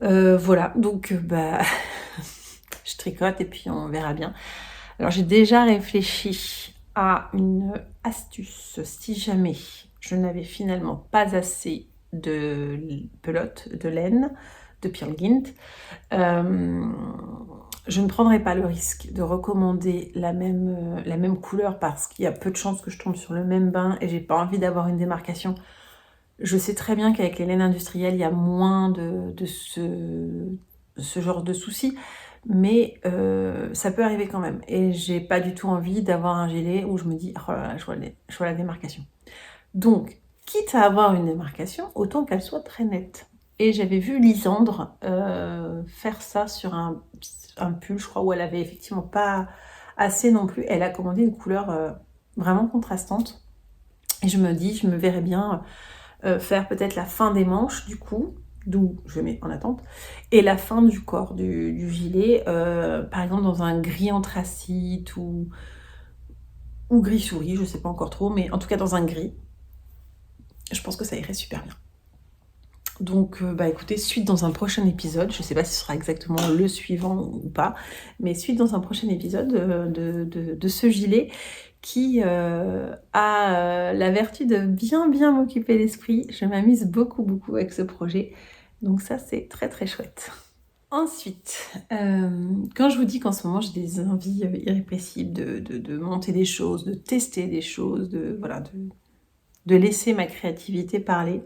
Voilà, donc je tricote et puis on verra bien. Alors j'ai déjà réfléchi à une astuce si jamais je n'avais finalement pas assez de pelote, de laine, de Pearl Gynt. Je ne prendrai pas le risque de recommander la même couleur, parce qu'il y a peu de chances que je tombe sur le même bain et j'ai pas envie d'avoir une démarcation. Je sais très bien qu'avec les laines industrielles, il y a moins de ce genre de soucis, mais ça peut arriver quand même. Et j'ai pas du tout envie d'avoir un gilet où je me dis, oh là là, je vois la démarcation. Donc, quitte à avoir une démarcation, autant qu'elle soit très nette. Et j'avais vu Lisandre faire ça sur un pull, je crois, où elle avait effectivement pas assez non plus. Elle a commandé une couleur vraiment contrastante. Et je me verrais bien faire peut-être la fin des manches, du coup, d'où je mets en attente, et la fin du corps du gilet, par exemple dans un gris anthracite ou gris souris, je sais pas encore trop, mais en tout cas dans un gris. Je pense que ça irait super bien. Donc, bah écoutez, suite dans un prochain épisode. Je ne sais pas si ce sera exactement le suivant ou pas, mais suite dans un prochain épisode de ce gilet qui a la vertu de bien m'occuper l'esprit. Je m'amuse beaucoup avec ce projet. Donc ça, c'est très très chouette. Ensuite, quand je vous dis qu'en ce moment j'ai des envies irrépressibles de monter des choses, de tester des choses, de laisser ma créativité parler,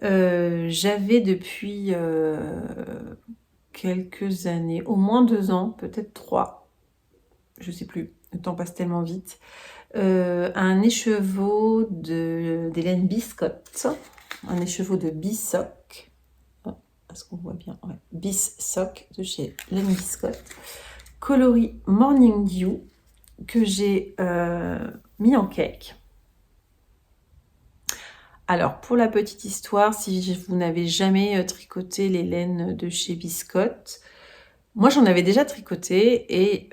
j'avais depuis quelques années, au moins 2 ans, peut-être 3, je sais plus, le temps passe tellement vite, un écheveau d'Hélène Biscotte, un écheveau de Bissock. Est-ce qu'on voit bien? Ouais. Bissock de chez Hélène Biscotte, coloris Morning Dew, que j'ai mis en cake. Alors, pour la petite histoire, si vous n'avez jamais tricoté les laines de chez Biscotte, moi j'en avais déjà tricoté et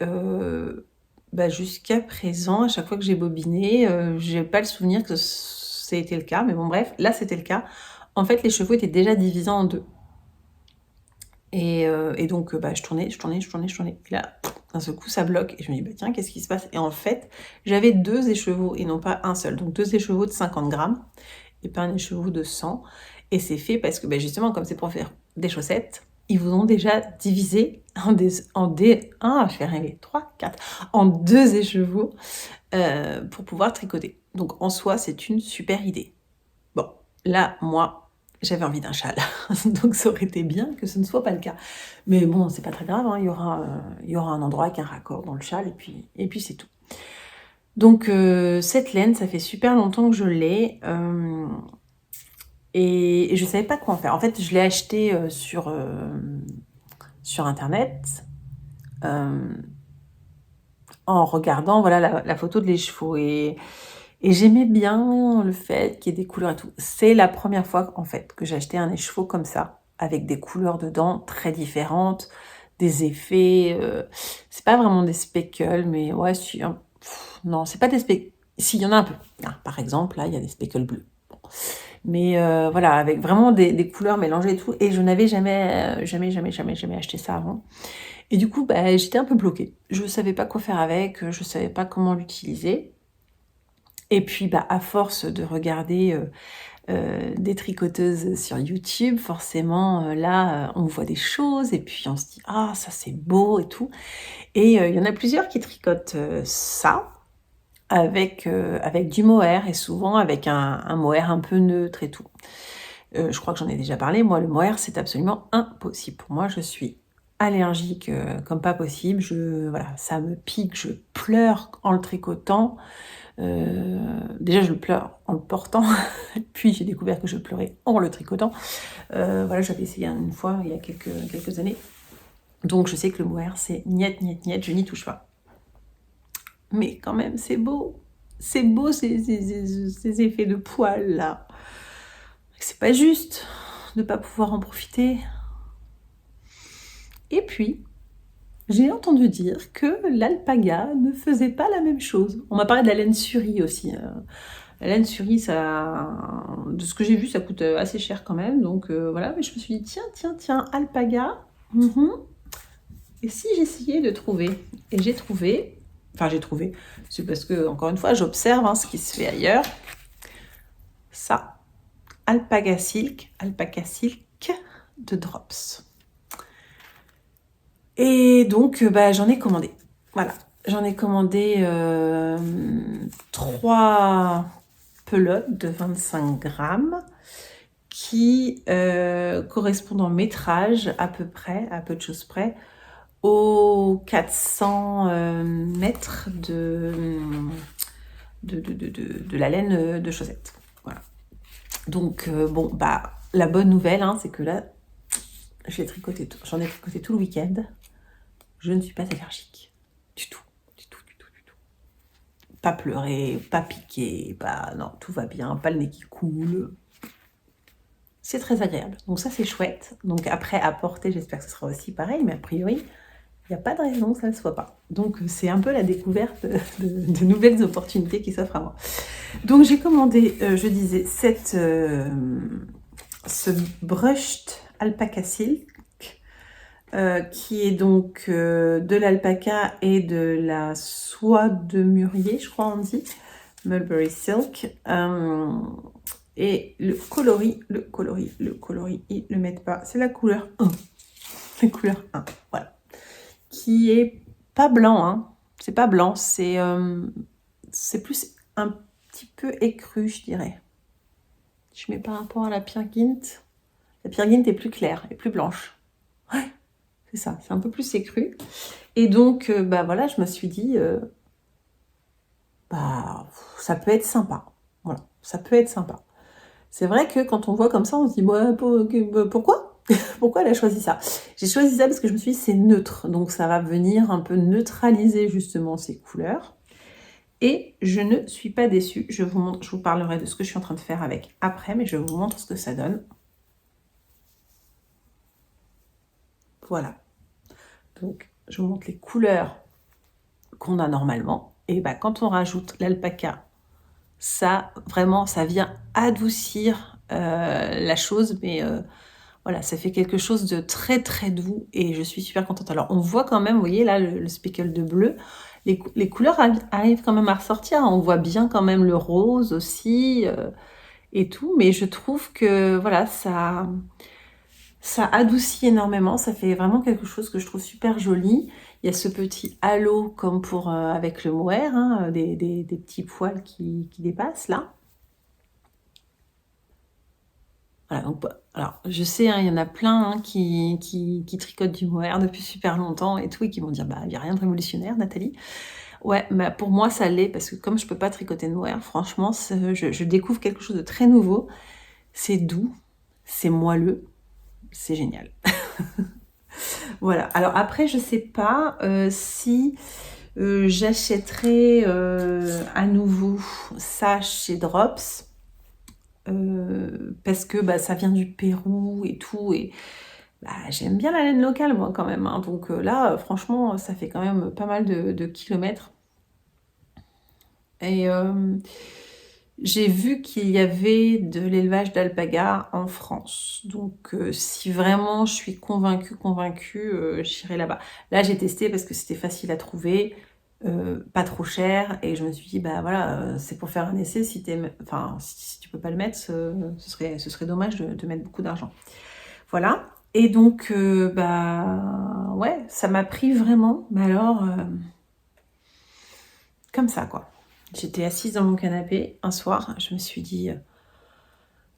jusqu'à présent, à chaque fois que j'ai bobiné, j'ai pas le souvenir que ça ait été le cas, mais bon bref, là c'était le cas. En fait, les chevaux étaient déjà divisés en 2. Et donc, je tournais. Et là, d'un seul coup, ça bloque. Et je me dis, tiens, qu'est-ce qui se passe? Et en fait, j'avais 2 écheveaux et non pas un seul. Donc, 2 écheveaux de 50 grammes et pas un écheveau de 100. Et c'est fait parce que, justement, comme c'est pour faire des chaussettes, ils vous ont déjà divisé en 2 écheveaux pour pouvoir tricoter. Donc, en soi, c'est une super idée. Bon, là, moi, j'avais envie d'un châle, donc ça aurait été bien que ce ne soit pas le cas. Mais bon, c'est pas très grave, hein. Il y aura un endroit avec un raccord dans le châle, et puis c'est tout. Donc cette laine, ça fait super longtemps que je l'ai, et je savais pas quoi en faire. En fait, je l'ai acheté sur Internet, en regardant la photo de l'écheveau, et j'aimais bien le fait qu'il y ait des couleurs et tout. C'est la première fois, en fait, que j'ai acheté un écheveau comme ça, avec des couleurs dedans très différentes, des effets. C'est pas vraiment des speckles, mais ouais, non, c'est pas des speckles. Si, il y en a un peu. Ah, par exemple, là, il y a des speckles bleus. Bon. Mais voilà, avec vraiment des couleurs mélangées et tout. Et je n'avais jamais acheté ça avant. Et du coup, j'étais un peu bloquée. Je savais pas quoi faire avec, je savais pas comment l'utiliser. Et puis, à force de regarder des tricoteuses sur YouTube, forcément, là, on voit des choses et puis on se dit « Ah, ça c'est beau » et tout. Et il y en a plusieurs qui tricotent ça avec du mohair, et souvent avec un mohair un peu neutre et tout. Je crois que j'en ai déjà parlé. Moi, le mohair, c'est absolument impossible. Pour moi, je suis allergique comme pas possible. Ça me pique, je pleure en le tricotant. Déjà, je le pleure en le portant, puis j'ai découvert que je pleurais en le tricotant. J'avais essayé une fois, il y a quelques années. Donc, je sais que le mohair, c'est niet, je n'y touche pas. Mais quand même, c'est beau. C'est beau, ces effets de poils, là. C'est pas juste de ne pas pouvoir en profiter. Et puis, j'ai entendu dire que l'alpaga ne faisait pas la même chose. On m'a parlé de la laine Suri aussi. La laine Suri, de ce que j'ai vu, ça coûte assez cher quand même. Donc voilà, mais je me suis dit, tiens, alpaga. Et si j'essayais de trouver? Et j'ai trouvé, c'est parce que, encore une fois, j'observe ce qui se fait ailleurs. Ça, alpaca silk de Drops. Et donc, j'en ai commandé. Voilà, j'en ai commandé 3 pelotes de 25 grammes qui correspondent en métrage à peu près, à peu de choses près, aux 400 mètres de la laine de chaussette. Voilà. Donc, la bonne nouvelle, c'est que là, j'en ai tricoté tout le week-end. Je ne suis pas allergique. Du tout. Pas pleurer, pas piquer, non, tout va bien, pas le nez qui coule. C'est très agréable. Donc ça, c'est chouette. Donc après, à porter, j'espère que ce sera aussi pareil, mais a priori, il n'y a pas de raison que ça ne soit pas. Donc c'est un peu la découverte de nouvelles opportunités qui s'offrent à moi. Donc j'ai commandé, je disais, ce brushed alpaca silk qui est donc de l'alpaca et de la soie de mûrier, je crois on dit, mulberry silk. Et le coloris, ils le mettent pas, c'est la couleur 1. La couleur 1, voilà. Qui est pas blanc, hein. C'est pas blanc, c'est plus un petit peu écru, je dirais. Je mets par rapport à la Peer Gynt. La Peer Gynt est plus claire et plus blanche. Ouais, c'est ça, c'est un peu plus écru. Et donc, bah voilà, je me suis dit, bah, ça peut être sympa. Voilà, ça peut être sympa. C'est vrai que quand on voit comme ça, on se dit, ouais, pourquoi pourquoi elle a choisi ça? J'ai choisi ça parce que je me suis dit, c'est neutre. Donc, ça va venir un peu neutraliser justement ces couleurs. Et je ne suis pas déçue. Je vous parlerai de ce que je suis en train de faire avec après, mais je vous montre ce que ça donne. Voilà. Donc, je vous montre les couleurs qu'on a normalement. Et bah, quand on rajoute l'alpaca, ça, vraiment, ça vient adoucir la chose, mais voilà, ça fait quelque chose de très très doux et je suis super contente. Alors, on voit quand même, vous voyez là, le speckle de bleu, les couleurs arrivent quand même à ressortir. On voit bien quand même le rose aussi et tout, mais je trouve que voilà, ça adoucit énormément, ça fait vraiment quelque chose que je trouve super joli. Il y a ce petit halo comme pour avec le mohair, hein, des petits poils qui dépassent là. Voilà, donc, alors je sais, hein, il y en a plein hein, qui tricotent du mohair depuis super longtemps et tout, et qui vont dire, bah il n'y a rien de révolutionnaire, Nathalie. Ouais, bah, pour moi ça l'est, parce que comme je peux pas tricoter de mohair, franchement, je découvre quelque chose de très nouveau. C'est doux, c'est moelleux, c'est génial. Voilà. Alors après, je sais pas si j'achèterai à nouveau ça chez Drops. Parce que bah, ça vient du Pérou et tout, et bah, j'aime bien la laine locale moi quand même, hein. Donc là franchement ça fait quand même pas mal de kilomètres. Et j'ai vu qu'il y avait de l'élevage d'alpaga en France. Donc, si vraiment je suis convaincue, j'irai là-bas. Là, j'ai testé parce que c'était facile à trouver, pas trop cher. Et je me suis dit, bah voilà, c'est pour faire un essai. Enfin, si tu peux pas le mettre, ce serait dommage de mettre beaucoup d'argent. Voilà. Et donc, bah ouais, ça m'a pris vraiment. Mais alors, comme ça, quoi. J'étais assise dans mon canapé un soir, je me suis dit,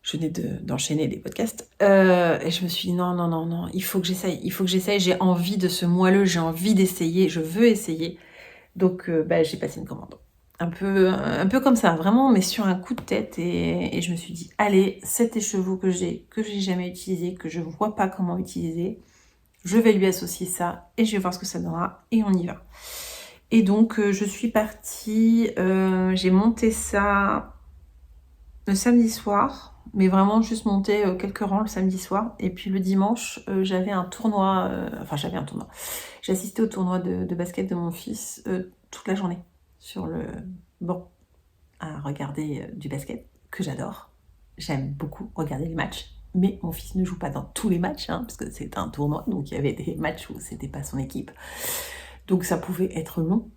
je venais d'enchaîner des podcasts, et je me suis dit non, non, non, non, il faut que j'essaye, j'ai envie de ce moelleux, j'ai envie d'essayer, je veux essayer. Donc bah, j'ai passé une commande. Un peu comme ça, vraiment, mais sur un coup de tête, et je me suis dit, allez, cet écheveau que j'ai jamais utilisé, que je ne vois pas comment utiliser, je vais lui associer ça, et je vais voir ce que ça donnera, et on y va. Et donc, je suis partie, j'ai monté ça le samedi soir, mais vraiment juste monté quelques rangs le samedi soir. Et puis le dimanche, j'avais un tournoi, J'ai assisté au tournoi de basket de mon fils toute la journée sur le banc à regarder du basket, que j'adore. J'aime beaucoup regarder les matchs. Mais mon fils ne joue pas dans tous les matchs, hein, parce que c'est un tournoi, donc il y avait des matchs où c'était pas son équipe. Donc ça pouvait être long.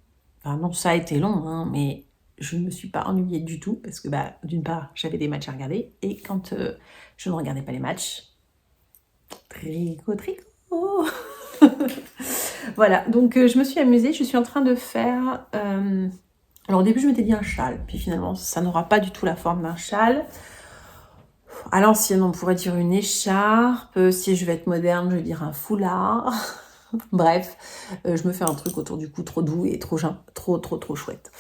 Enfin non, ça a été long, hein, mais je ne me suis pas ennuyée du tout parce que bah, d'une part, j'avais des matchs à regarder et quand je ne regardais pas les matchs, tricot. Voilà, donc je me suis amusée. Je suis en train de faire... Alors au début, je m'étais dit un châle, puis finalement, ça n'aura pas du tout la forme d'un châle. À l'ancienne, on pourrait dire une écharpe. Si je vais être moderne, je vais dire un foulard. Bref, je me fais un truc autour du cou trop doux et trop chouette.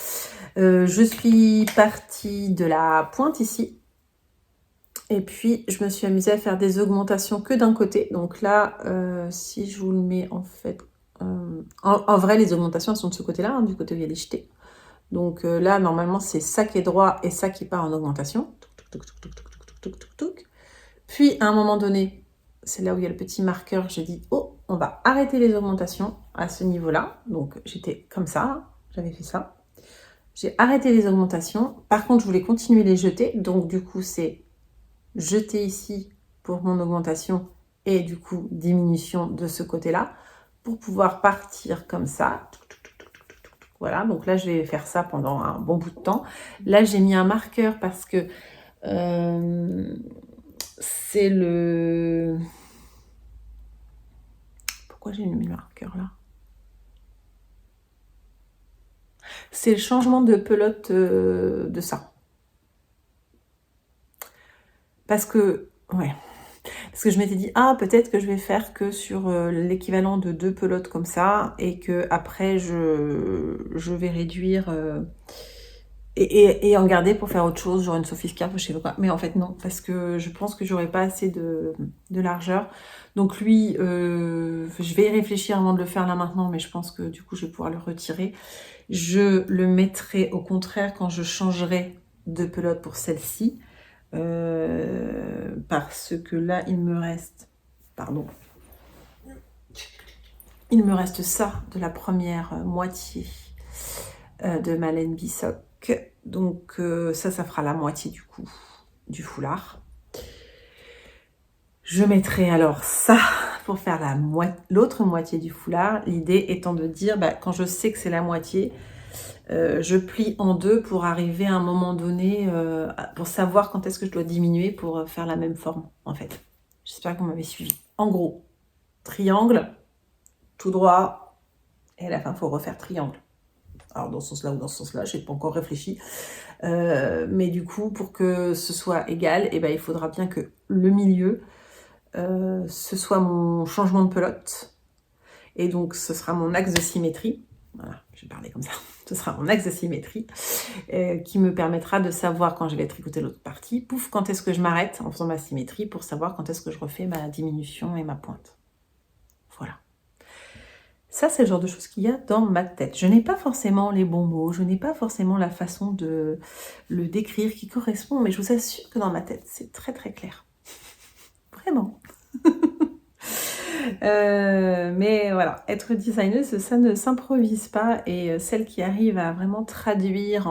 Je suis partie de la pointe ici. Et puis, je me suis amusée à faire des augmentations que d'un côté. Donc là, si je vous le mets en fait... en vrai, les augmentations, elles sont de ce côté-là, hein, du côté où il y a les jetés. Donc là, normalement, c'est ça qui est droit et ça qui part en augmentation. Puis, à un moment donné, c'est là où il y a le petit marqueur, j'ai dit, oh, on va arrêter les augmentations à ce niveau-là. Donc, j'étais comme ça, j'avais fait ça. J'ai arrêté les augmentations. Par contre, je voulais continuer les jeter. Donc, du coup, c'est jeter ici pour mon augmentation et du coup diminution de ce côté-là, pour pouvoir partir comme ça. Voilà, donc là je vais faire ça pendant un bon bout de temps. Là j'ai mis un marqueur parce que c'est le... Pourquoi j'ai mis le marqueur là? C'est le changement de pelote de ça. Parce que, ouais, parce que je m'étais dit, ah, peut-être que je vais faire que sur l'équivalent de 2 pelotes comme ça, et que après je vais réduire et en garder pour faire autre chose, genre une Sophie Scarpe ou je sais pas quoi. Mais en fait, non, parce que je pense que j'aurais pas assez de largeur. Donc lui, je vais y réfléchir avant de le faire là maintenant, mais je pense que du coup, je vais pouvoir le retirer. Je le mettrai au contraire quand je changerai de pelote pour celle-ci. Parce que là, il me reste... Pardon. Il me reste ça de la première moitié de ma laine Bissock. Donc ça fera la moitié du coup du foulard. Je mettrai alors ça pour faire l'autre moitié du foulard. L'idée étant de dire, quand je sais que c'est la moitié, je plie en deux pour arriver à un moment donné, pour savoir quand est-ce que je dois diminuer pour faire la même forme, en fait. J'espère que vous m'avez suivi. En gros, triangle, tout droit, et à la fin, il faut refaire triangle. Alors, dans ce sens-là ou dans ce sens-là, je n'ai pas encore réfléchi. Mais du coup, pour que ce soit égal, il faudra bien que le milieu, ce soit mon changement de pelote. Et donc, ce sera mon axe de symétrie. Voilà, je vais parler comme ça. Ce sera mon axe de symétrie qui me permettra de savoir quand je vais tricoter l'autre partie, pouf, quand est-ce que je m'arrête en faisant ma symétrie pour savoir quand est-ce que je refais ma diminution et ma pointe. Voilà. Ça, c'est le genre de choses qu'il y a dans ma tête. Je n'ai pas forcément les bons mots, je n'ai pas forcément la façon de le décrire qui correspond, mais je vous assure que dans ma tête, c'est très très clair. Vraiment. Mais voilà, être designeuse, ça ne s'improvise pas, et celles qui arrivent à vraiment traduire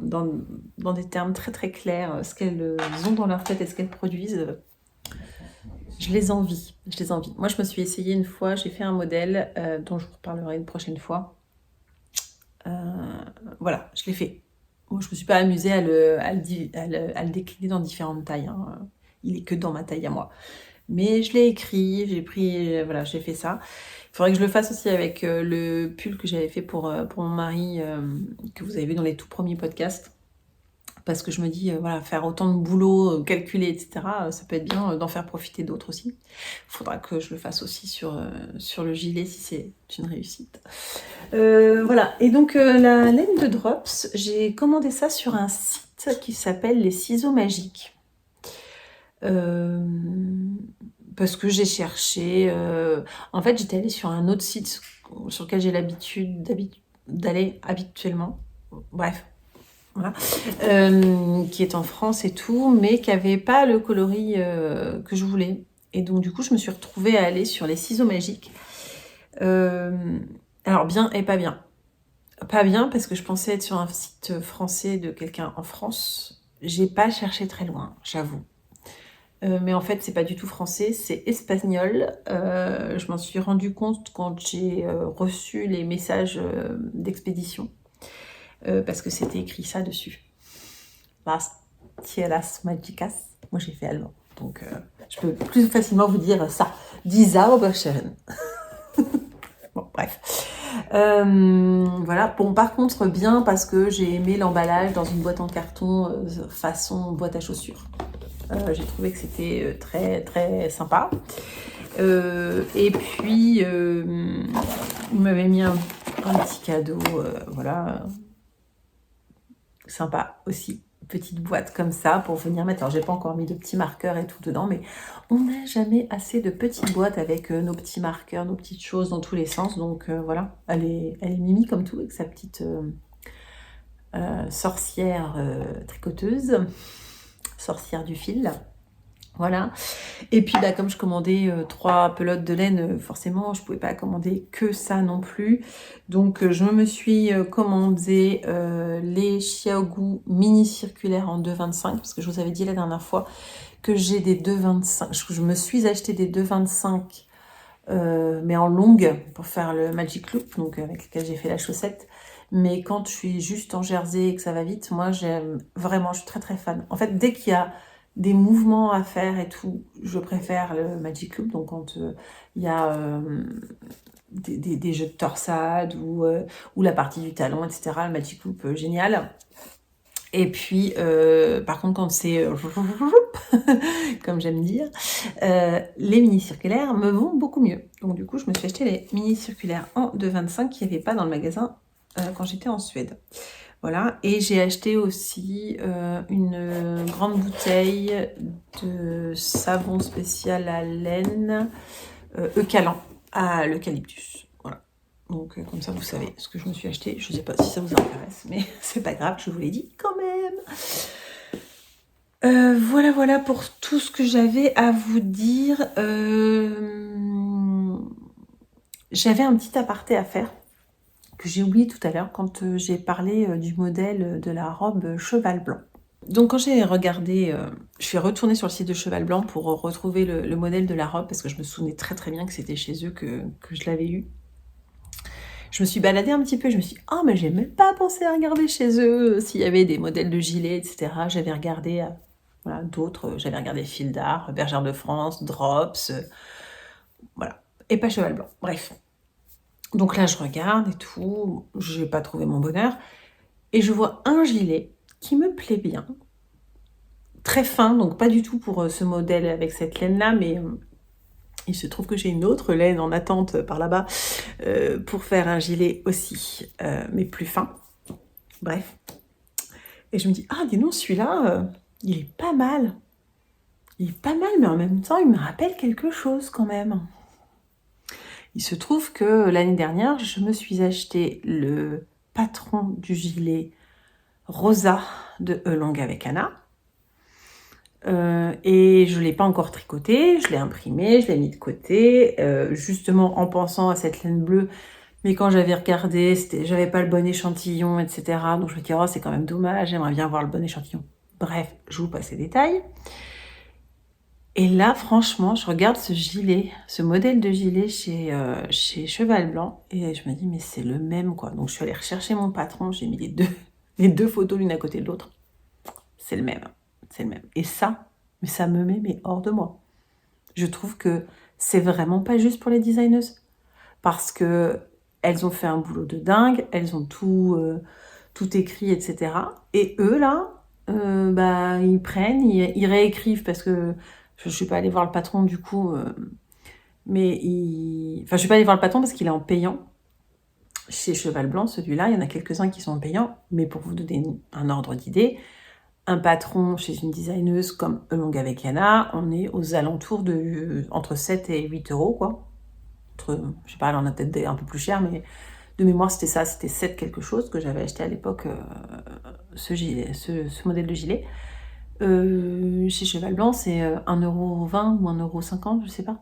dans des termes très très clairs ce qu'elles ont dans leur tête et ce qu'elles produisent, je les envie, je les envie. Moi, je me suis essayée une fois, j'ai fait un modèle dont je vous reparlerai une prochaine fois. Voilà, je l'ai fait. Moi, je me suis pas amusée à le décliner dans différentes tailles, hein. Il est que dans ma taille à moi. Mais je l'ai écrit, j'ai pris, voilà, j'ai fait ça. Il faudrait que je le fasse aussi avec le pull que j'avais fait pour mon mari, que vous avez vu dans les tout premiers podcasts. Parce que je me dis, voilà, faire autant de boulot, calculer, etc., ça peut être bien d'en faire profiter d'autres aussi. Il faudra que je le fasse aussi sur le gilet si c'est une réussite. Voilà, et donc la laine de Drops, j'ai commandé ça sur un site qui s'appelle Les Ciseaux Magiques. Parce que j'ai cherché... en fait, j'étais allée sur un autre site sur lequel j'ai l'habitude d'aller habituellement. Bref, voilà. Qui est en France et tout, mais qui n'avait pas le coloris que je voulais. Et donc, du coup, je me suis retrouvée à aller sur Les Ciseaux Magiques. Alors, bien et pas bien. Pas bien parce que je pensais être sur un site français de quelqu'un en France. J'ai pas cherché très loin, j'avoue. Mais en fait, c'est pas du tout français, c'est espagnol. Je m'en suis rendu compte quand j'ai reçu les messages d'expédition, parce que c'était écrit ça dessus. Las tierras magicas. Moi, j'ai fait allemand, donc je peux plus facilement vous dire ça. Die Zauberscheren. Bon, bref. Voilà. Bon, par contre, bien parce que j'ai aimé l'emballage dans une boîte en carton façon boîte à chaussures. J'ai trouvé que c'était très très sympa. Et puis, il m'avait mis un petit cadeau, voilà, sympa aussi. Petite boîte comme ça pour venir mettre. Alors, j'ai pas encore mis de petits marqueurs et tout dedans, mais on n'a jamais assez de petites boîtes avec nos petits marqueurs, nos petites choses dans tous les sens. Donc voilà, elle est mimi comme tout, avec sa petite sorcière tricoteuse. Sorcière du fil, voilà. Et puis comme je commandais 3 pelotes de laine, forcément je pouvais pas commander que ça non plus, donc je me suis commandé les Xiaogu mini circulaires en 2,25 parce que je vous avais dit la dernière fois que j'ai des 2,25. Je me suis acheté des 2,25, mais en longue pour faire le Magic Loop, donc avec lequel j'ai fait la chaussette. Mais quand je suis juste en jersey et que ça va vite, moi j'aime vraiment, je suis très très fan. En fait, dès qu'il y a des mouvements à faire et tout, je préfère le Magic Loop. Donc quand il y a des jeux de torsade ou la partie du talon, etc., le Magic Loop, génial. Et puis, par contre, quand c'est comme j'aime dire, les mini-circulaires me vont beaucoup mieux. Donc du coup, je me suis acheté les mini-circulaires en 2,25 qu'il n'y avait pas dans le magasin quand j'étais en Suède. Voilà, et j'ai acheté aussi une grande bouteille de savon spécial à laine Eucalan à l'eucalyptus. Voilà. Donc comme ça, vous savez ce que je me suis acheté. Je ne sais pas si ça vous intéresse, mais c'est pas grave, je vous l'ai dit quand même. Voilà pour tout ce que j'avais à vous dire. J'avais un petit aparté à faire que j'ai oublié tout à l'heure quand j'ai parlé du modèle de la robe cheval blanc. Donc quand j'ai regardé, je suis retournée sur le site de Cheval Blanc pour retrouver le modèle de la robe parce que je me souvenais très très bien que c'était chez eux que je l'avais eu. Je me suis baladée un petit peu, je me suis dit « Oh mais j'ai même pas pensé à regarder chez eux s'il y avait des modèles de gilets, etc. » J'avais regardé voilà, d'autres, j'avais regardé Fil d'Art, Bergère de France, Drops, voilà, et pas Cheval Blanc, bref. Donc là je regarde et tout, j'ai pas trouvé mon bonheur, et je vois un gilet qui me plaît bien, très fin, donc pas du tout pour ce modèle avec cette laine-là, mais il se trouve que j'ai une autre laine en attente par là-bas pour faire un gilet aussi, mais plus fin. Bref. Et je me dis, ah dis donc, celui-là, il est pas mal. Il est pas mal, mais en même temps, il me rappelle quelque chose quand même. Il se trouve que l'année dernière, je me suis acheté le patron du gilet rosa de Elong avec Anna. Et je ne l'ai pas encore tricoté, je l'ai imprimé, je l'ai mis de côté, justement en pensant à cette laine bleue. Mais quand j'avais regardé, j'avais pas le bon échantillon, etc. Donc je me dis, oh, c'est quand même dommage, j'aimerais bien avoir le bon échantillon. Bref, je vous passe les détails. Et là, franchement, je regarde ce gilet, ce modèle de gilet chez Cheval Blanc, et je me dis, mais c'est le même, quoi. Donc je suis allée rechercher mon patron, j'ai mis les deux photos l'une à côté de l'autre. C'est le même, c'est le même. Et ça, mais ça me met hors de moi. Je trouve que c'est vraiment pas juste pour les designeuses. Parce que elles ont fait un boulot de dingue, elles ont tout écrit, etc. Et eux, là, ils prennent, ils réécrivent, parce que je ne suis pas allée voir le patron du coup, enfin, je suis pas allée voir le patron parce qu'il est en payant. Chez Cheval Blanc, celui-là, il y en a quelques-uns qui sont en payant, mais pour vous donner un ordre d'idée, un patron chez une designeuse comme Elong avec Anna, on est aux alentours de entre 7 et 8 euros, quoi. Je sais pas, elle en a peut-être un peu plus cher, mais de mémoire, c'était ça, c'était 7 quelque chose que j'avais acheté à l'époque, ce modèle de gilet. Chez Cheval Blanc, c'est 1,20 € ou 1,50 €, je sais pas.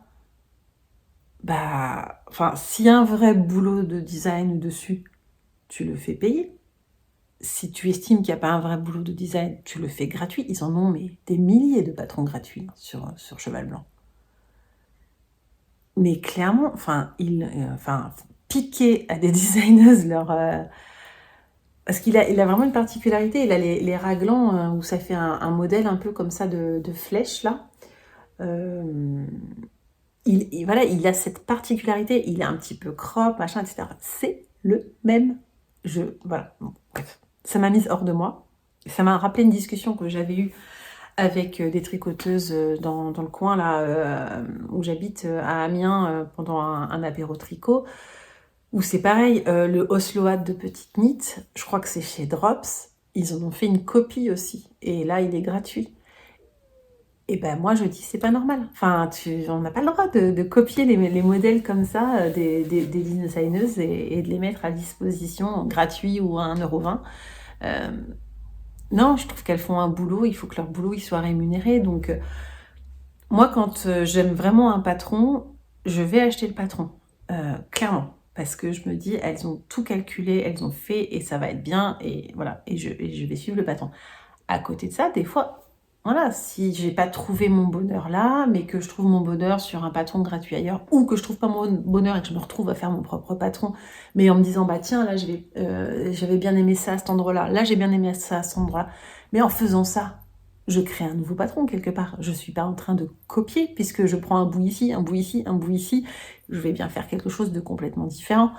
Bah, enfin, s'il y a un vrai boulot de design dessus, tu le fais payer. Si tu estimes qu'il n'y a pas un vrai boulot de design, tu le fais gratuit. Ils en ont mais des milliers de patrons gratuits sur Cheval Blanc. Mais clairement, piquer à des designeuses parce qu'il a vraiment une particularité, il a les raglans où ça fait un modèle un peu comme ça de flèche là. Voilà, il a cette particularité, il est un petit peu crop, machin, etc. C'est le même jeu. Voilà, bon, bref. Ça m'a mise hors de moi. Ça m'a rappelé une discussion que j'avais eue avec des tricoteuses dans le coin là où j'habite à Amiens pendant un apéro tricot, où c'est pareil, le Osload de Petite Knit, je crois que c'est chez Drops, ils en ont fait une copie aussi, et là il est gratuit. Et ben moi je dis c'est pas normal, enfin on n'a pas le droit de copier les modèles comme ça des designeuses et de les mettre à disposition gratuit ou à 1,20 €. Non, je trouve qu'elles font un boulot, il faut que leur boulot il soit rémunéré. Donc, moi, quand j'aime vraiment un patron, je vais acheter le patron, clairement. Parce que je me dis, elles ont tout calculé, elles ont fait, et ça va être bien, et voilà. Et je vais suivre le patron. À côté de ça, des fois, voilà, si j'ai pas trouvé mon bonheur là, mais que je trouve mon bonheur sur un patron gratuit ailleurs, ou que je trouve pas mon bonheur et que je me retrouve à faire mon propre patron, mais en me disant, bah tiens, là, j'avais bien aimé ça à cet endroit-là, là, j'ai bien aimé ça à cet endroit-là, mais en faisant ça, je crée un nouveau patron quelque part. Je suis pas en train de copier, puisque je prends un bout ici, un bout ici, un bout ici, je vais bien faire quelque chose de complètement différent.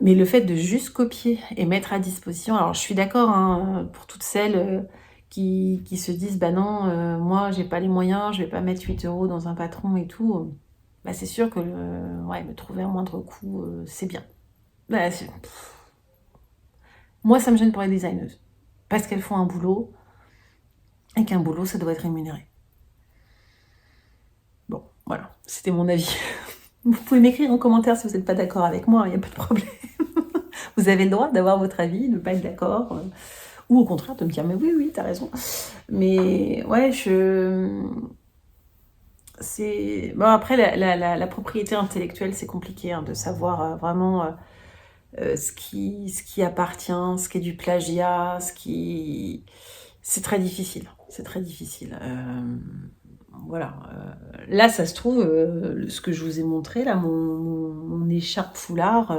Mais le fait de juste copier et mettre à disposition, alors je suis d'accord hein, pour toutes celles qui se disent bah non, moi j'ai pas les moyens, je vais pas mettre 8 euros dans un patron et tout. Bah c'est sûr que ouais, me trouver un moindre coût, c'est bien. Bah, moi ça me gêne pour les designeuses parce qu'elles font un boulot et qu'un boulot ça doit être rémunéré. Bon, voilà, c'était mon avis. Vous pouvez m'écrire en commentaire si vous n'êtes pas d'accord avec moi, il n'y a pas de problème. Vous avez le droit d'avoir votre avis, de ne pas être d'accord, ou au contraire de me dire mais oui, t'as raison. Mais ouais, c'est bon après la propriété intellectuelle c'est compliqué hein, de savoir vraiment ce qui appartient, ce qui est du plagiat, c'est très difficile, c'est très difficile. Voilà. Là, ça se trouve, ce que je vous ai montré, là, mon écharpe foulard,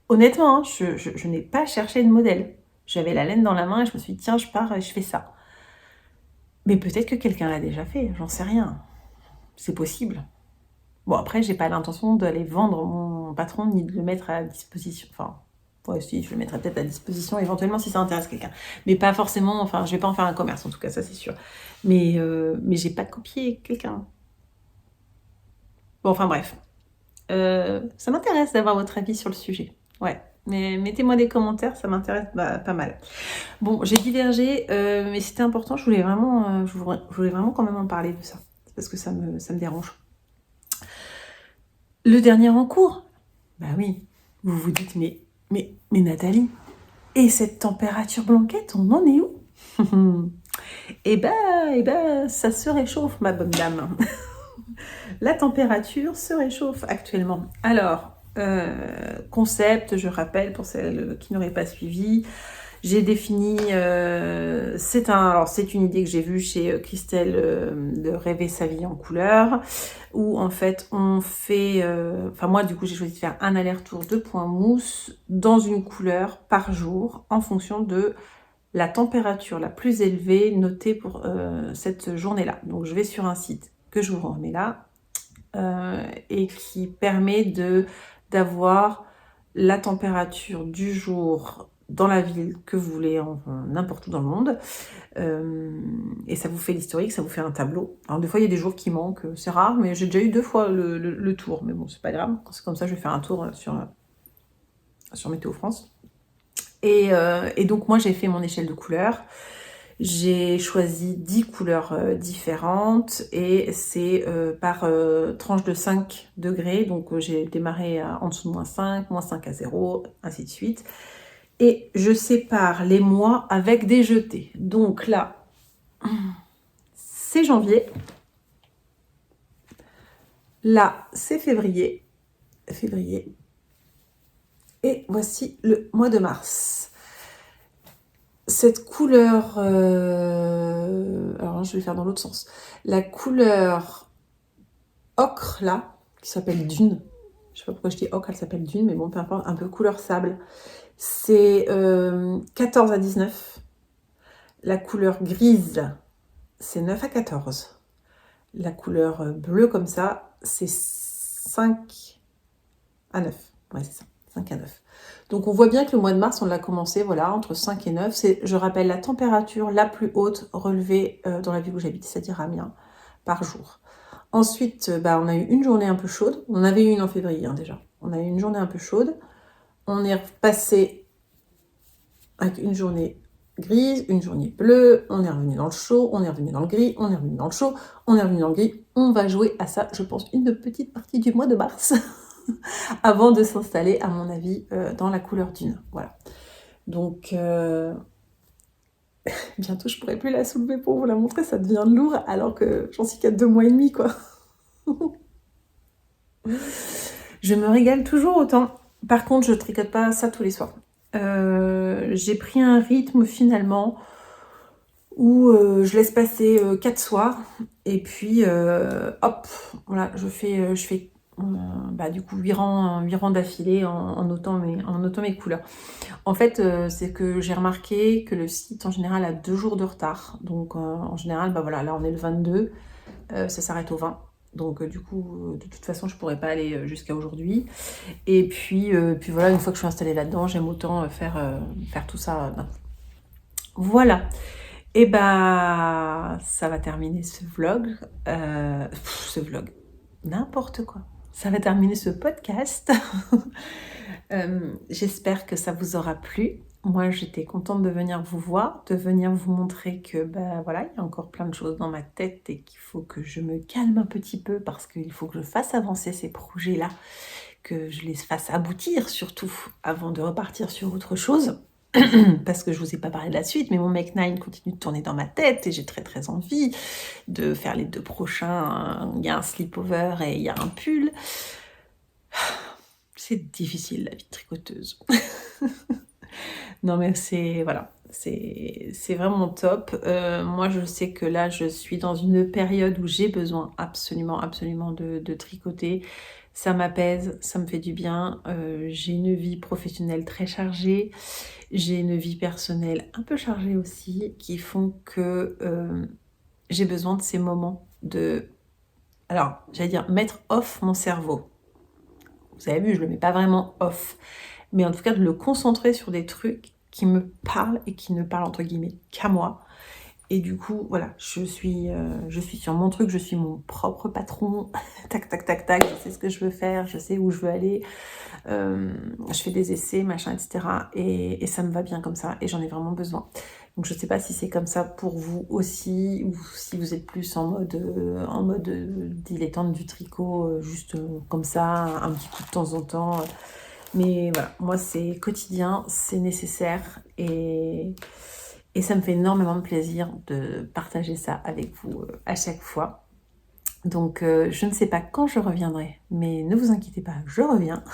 honnêtement, hein, je n'ai pas cherché de modèle. J'avais la laine dans la main et je me suis dit, tiens, je pars et je fais ça. Mais peut-être que quelqu'un l'a déjà fait, j'en sais rien. C'est possible. Bon, après, j'ai pas l'intention d'aller vendre mon patron ni de le mettre à disposition. Enfin, ouais, si, je le mettrai peut-être à disposition éventuellement si ça intéresse quelqu'un. Mais pas forcément, enfin, je vais pas en faire un commerce en tout cas, ça c'est sûr. Mais j'ai pas copié quelqu'un. Bon, enfin bref. Ça m'intéresse d'avoir votre avis sur le sujet. Ouais. Mais mettez-moi des commentaires, ça m'intéresse pas mal. Bon, j'ai divergé, mais c'était important, je voulais vraiment quand même en parler de ça. Parce que ça me dérange. Le dernier en cours, bah oui, vous vous dites, mais Nathalie, et cette température blanquette, on en est où? Eh ben, ça se réchauffe, ma bonne dame. La température se réchauffe actuellement. Alors, concept, je rappelle pour celles qui n'auraient pas suivi, j'ai défini, c'est une idée que j'ai vue chez Christelle de Rêver sa vie en couleur, où en fait on fait, moi du coup j'ai choisi de faire un aller-retour de points mousse dans une couleur par jour en fonction de la température la plus élevée notée pour cette journée-là. Donc je vais sur un site que je vous remets là et qui permet d'avoir la température du jour dans la ville que vous voulez, n'importe où dans le monde. Et ça vous fait l'historique, ça vous fait un tableau. Alors des fois, il y a des jours qui manquent, c'est rare, mais j'ai déjà eu 2 fois le tour. Mais bon, c'est pas grave. Quand c'est comme ça, je vais faire un tour sur Météo France. Et donc, moi, j'ai fait mon échelle de couleurs. J'ai choisi 10 couleurs différentes et c'est par tranche de 5 degrés. Donc j'ai démarré en dessous de -5, -5 à 0, ainsi de suite. Et je sépare les mois avec des jetés. Donc là, c'est janvier. Là, c'est février. Et voici le mois de mars. Cette couleur, alors je vais faire dans l'autre sens. La couleur ocre là, qui s'appelle Dune. Je sais pas pourquoi je dis ocre, elle s'appelle Dune, mais bon, peu importe, un peu couleur sable. C'est 14 à 19. La couleur grise, c'est 9 à 14. La couleur bleue comme ça, c'est 5 à 9. Ouais, c'est ça, 5 à 9. Donc on voit bien que le mois de mars, on l'a commencé voilà, entre 5 et 9. C'est, je rappelle, la température la plus haute relevée dans la ville où j'habite, c'est-à-dire Amiens, par jour. Ensuite, on a eu une journée un peu chaude. On en avait eu une en février déjà. On a eu une journée un peu chaude. On est repassé avec une journée grise, une journée bleue. On est revenu dans le chaud, on est revenu dans le gris, on est revenu dans le chaud, on est revenu dans le gris. On va jouer à ça, je pense, une petite partie du mois de mars. Avant de s'installer, à mon avis, dans la couleur Dune. Voilà. Donc, bientôt, je pourrai plus la soulever pour vous la montrer. Ça devient lourd, alors que j'en suis qu'à 2 mois et demi, quoi. Je me régale toujours autant. Par contre, je tricote pas ça tous les soirs. J'ai pris un rythme, finalement, où je laisse passer 4 soirs et puis hop, voilà, je fais du coup 8 rangs d'affilée en notant mes couleurs. En fait, c'est que j'ai remarqué que le site en général a 2 jours de retard. Donc en général, voilà, là on est le 22, ça s'arrête au 20. Donc du coup, de toute façon, je pourrais pas aller jusqu'à aujourd'hui. Et puis voilà, une fois que je suis installée là-dedans, j'aime autant faire tout ça d'un coup. Voilà. Et bah, ça va terminer ce vlog. Ce vlog, n'importe quoi. Ça va terminer ce podcast. J'espère que ça vous aura plu. Moi, j'étais contente de venir vous voir, de venir vous montrer que, bah voilà, il y a encore plein de choses dans ma tête et qu'il faut que je me calme un petit peu parce qu'il faut que je fasse avancer ces projets-là, que je les fasse aboutir surtout avant de repartir sur autre chose. Parce que je vous ai pas parlé de la suite, mais mon Make 9 continue de tourner dans ma tête et j'ai très très envie de faire les 2 prochains. Il y a un sleepover et il y a un pull. C'est difficile la vie de tricoteuse. Non mais c'est vraiment top. Moi je sais que là je suis dans une période où j'ai besoin absolument de tricoter. Ça m'apaise, ça me fait du bien. J'ai une vie professionnelle très chargée. J'ai une vie personnelle un peu chargée aussi, qui font que j'ai besoin de ces moments de... Alors, j'allais dire mettre off mon cerveau. Vous avez vu, je le mets pas vraiment off. Mais en tout cas, de le concentrer sur des trucs qui me parlent et qui ne parlent entre guillemets qu'à moi. Et du coup, voilà, je suis sur mon truc, je suis mon propre patron. Tac, tac, tac, tac, je sais ce que je veux faire, je sais où je veux aller. Je fais des essais, machin, etc. Et ça me va bien comme ça, et j'en ai vraiment besoin. Donc je sais pas si c'est comme ça pour vous aussi, ou si vous êtes plus en mode dilettante du tricot, juste comme ça, un petit coup de temps en temps. Mais voilà, moi c'est quotidien, c'est nécessaire, et ça me fait énormément de plaisir de partager ça avec vous à chaque fois. Donc je ne sais pas quand je reviendrai, mais ne vous inquiétez pas, je reviens.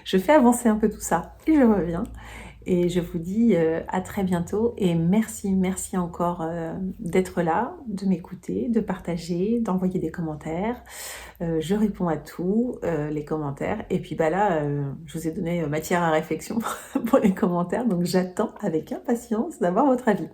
Je fais avancer un peu tout ça et je reviens. Et je vous dis à très bientôt, et merci encore d'être là, de m'écouter, de partager, d'envoyer des commentaires. Je réponds à tous les commentaires. Et puis bah là, je vous ai donné matière à réflexion pour les commentaires, donc j'attends avec impatience d'avoir votre avis.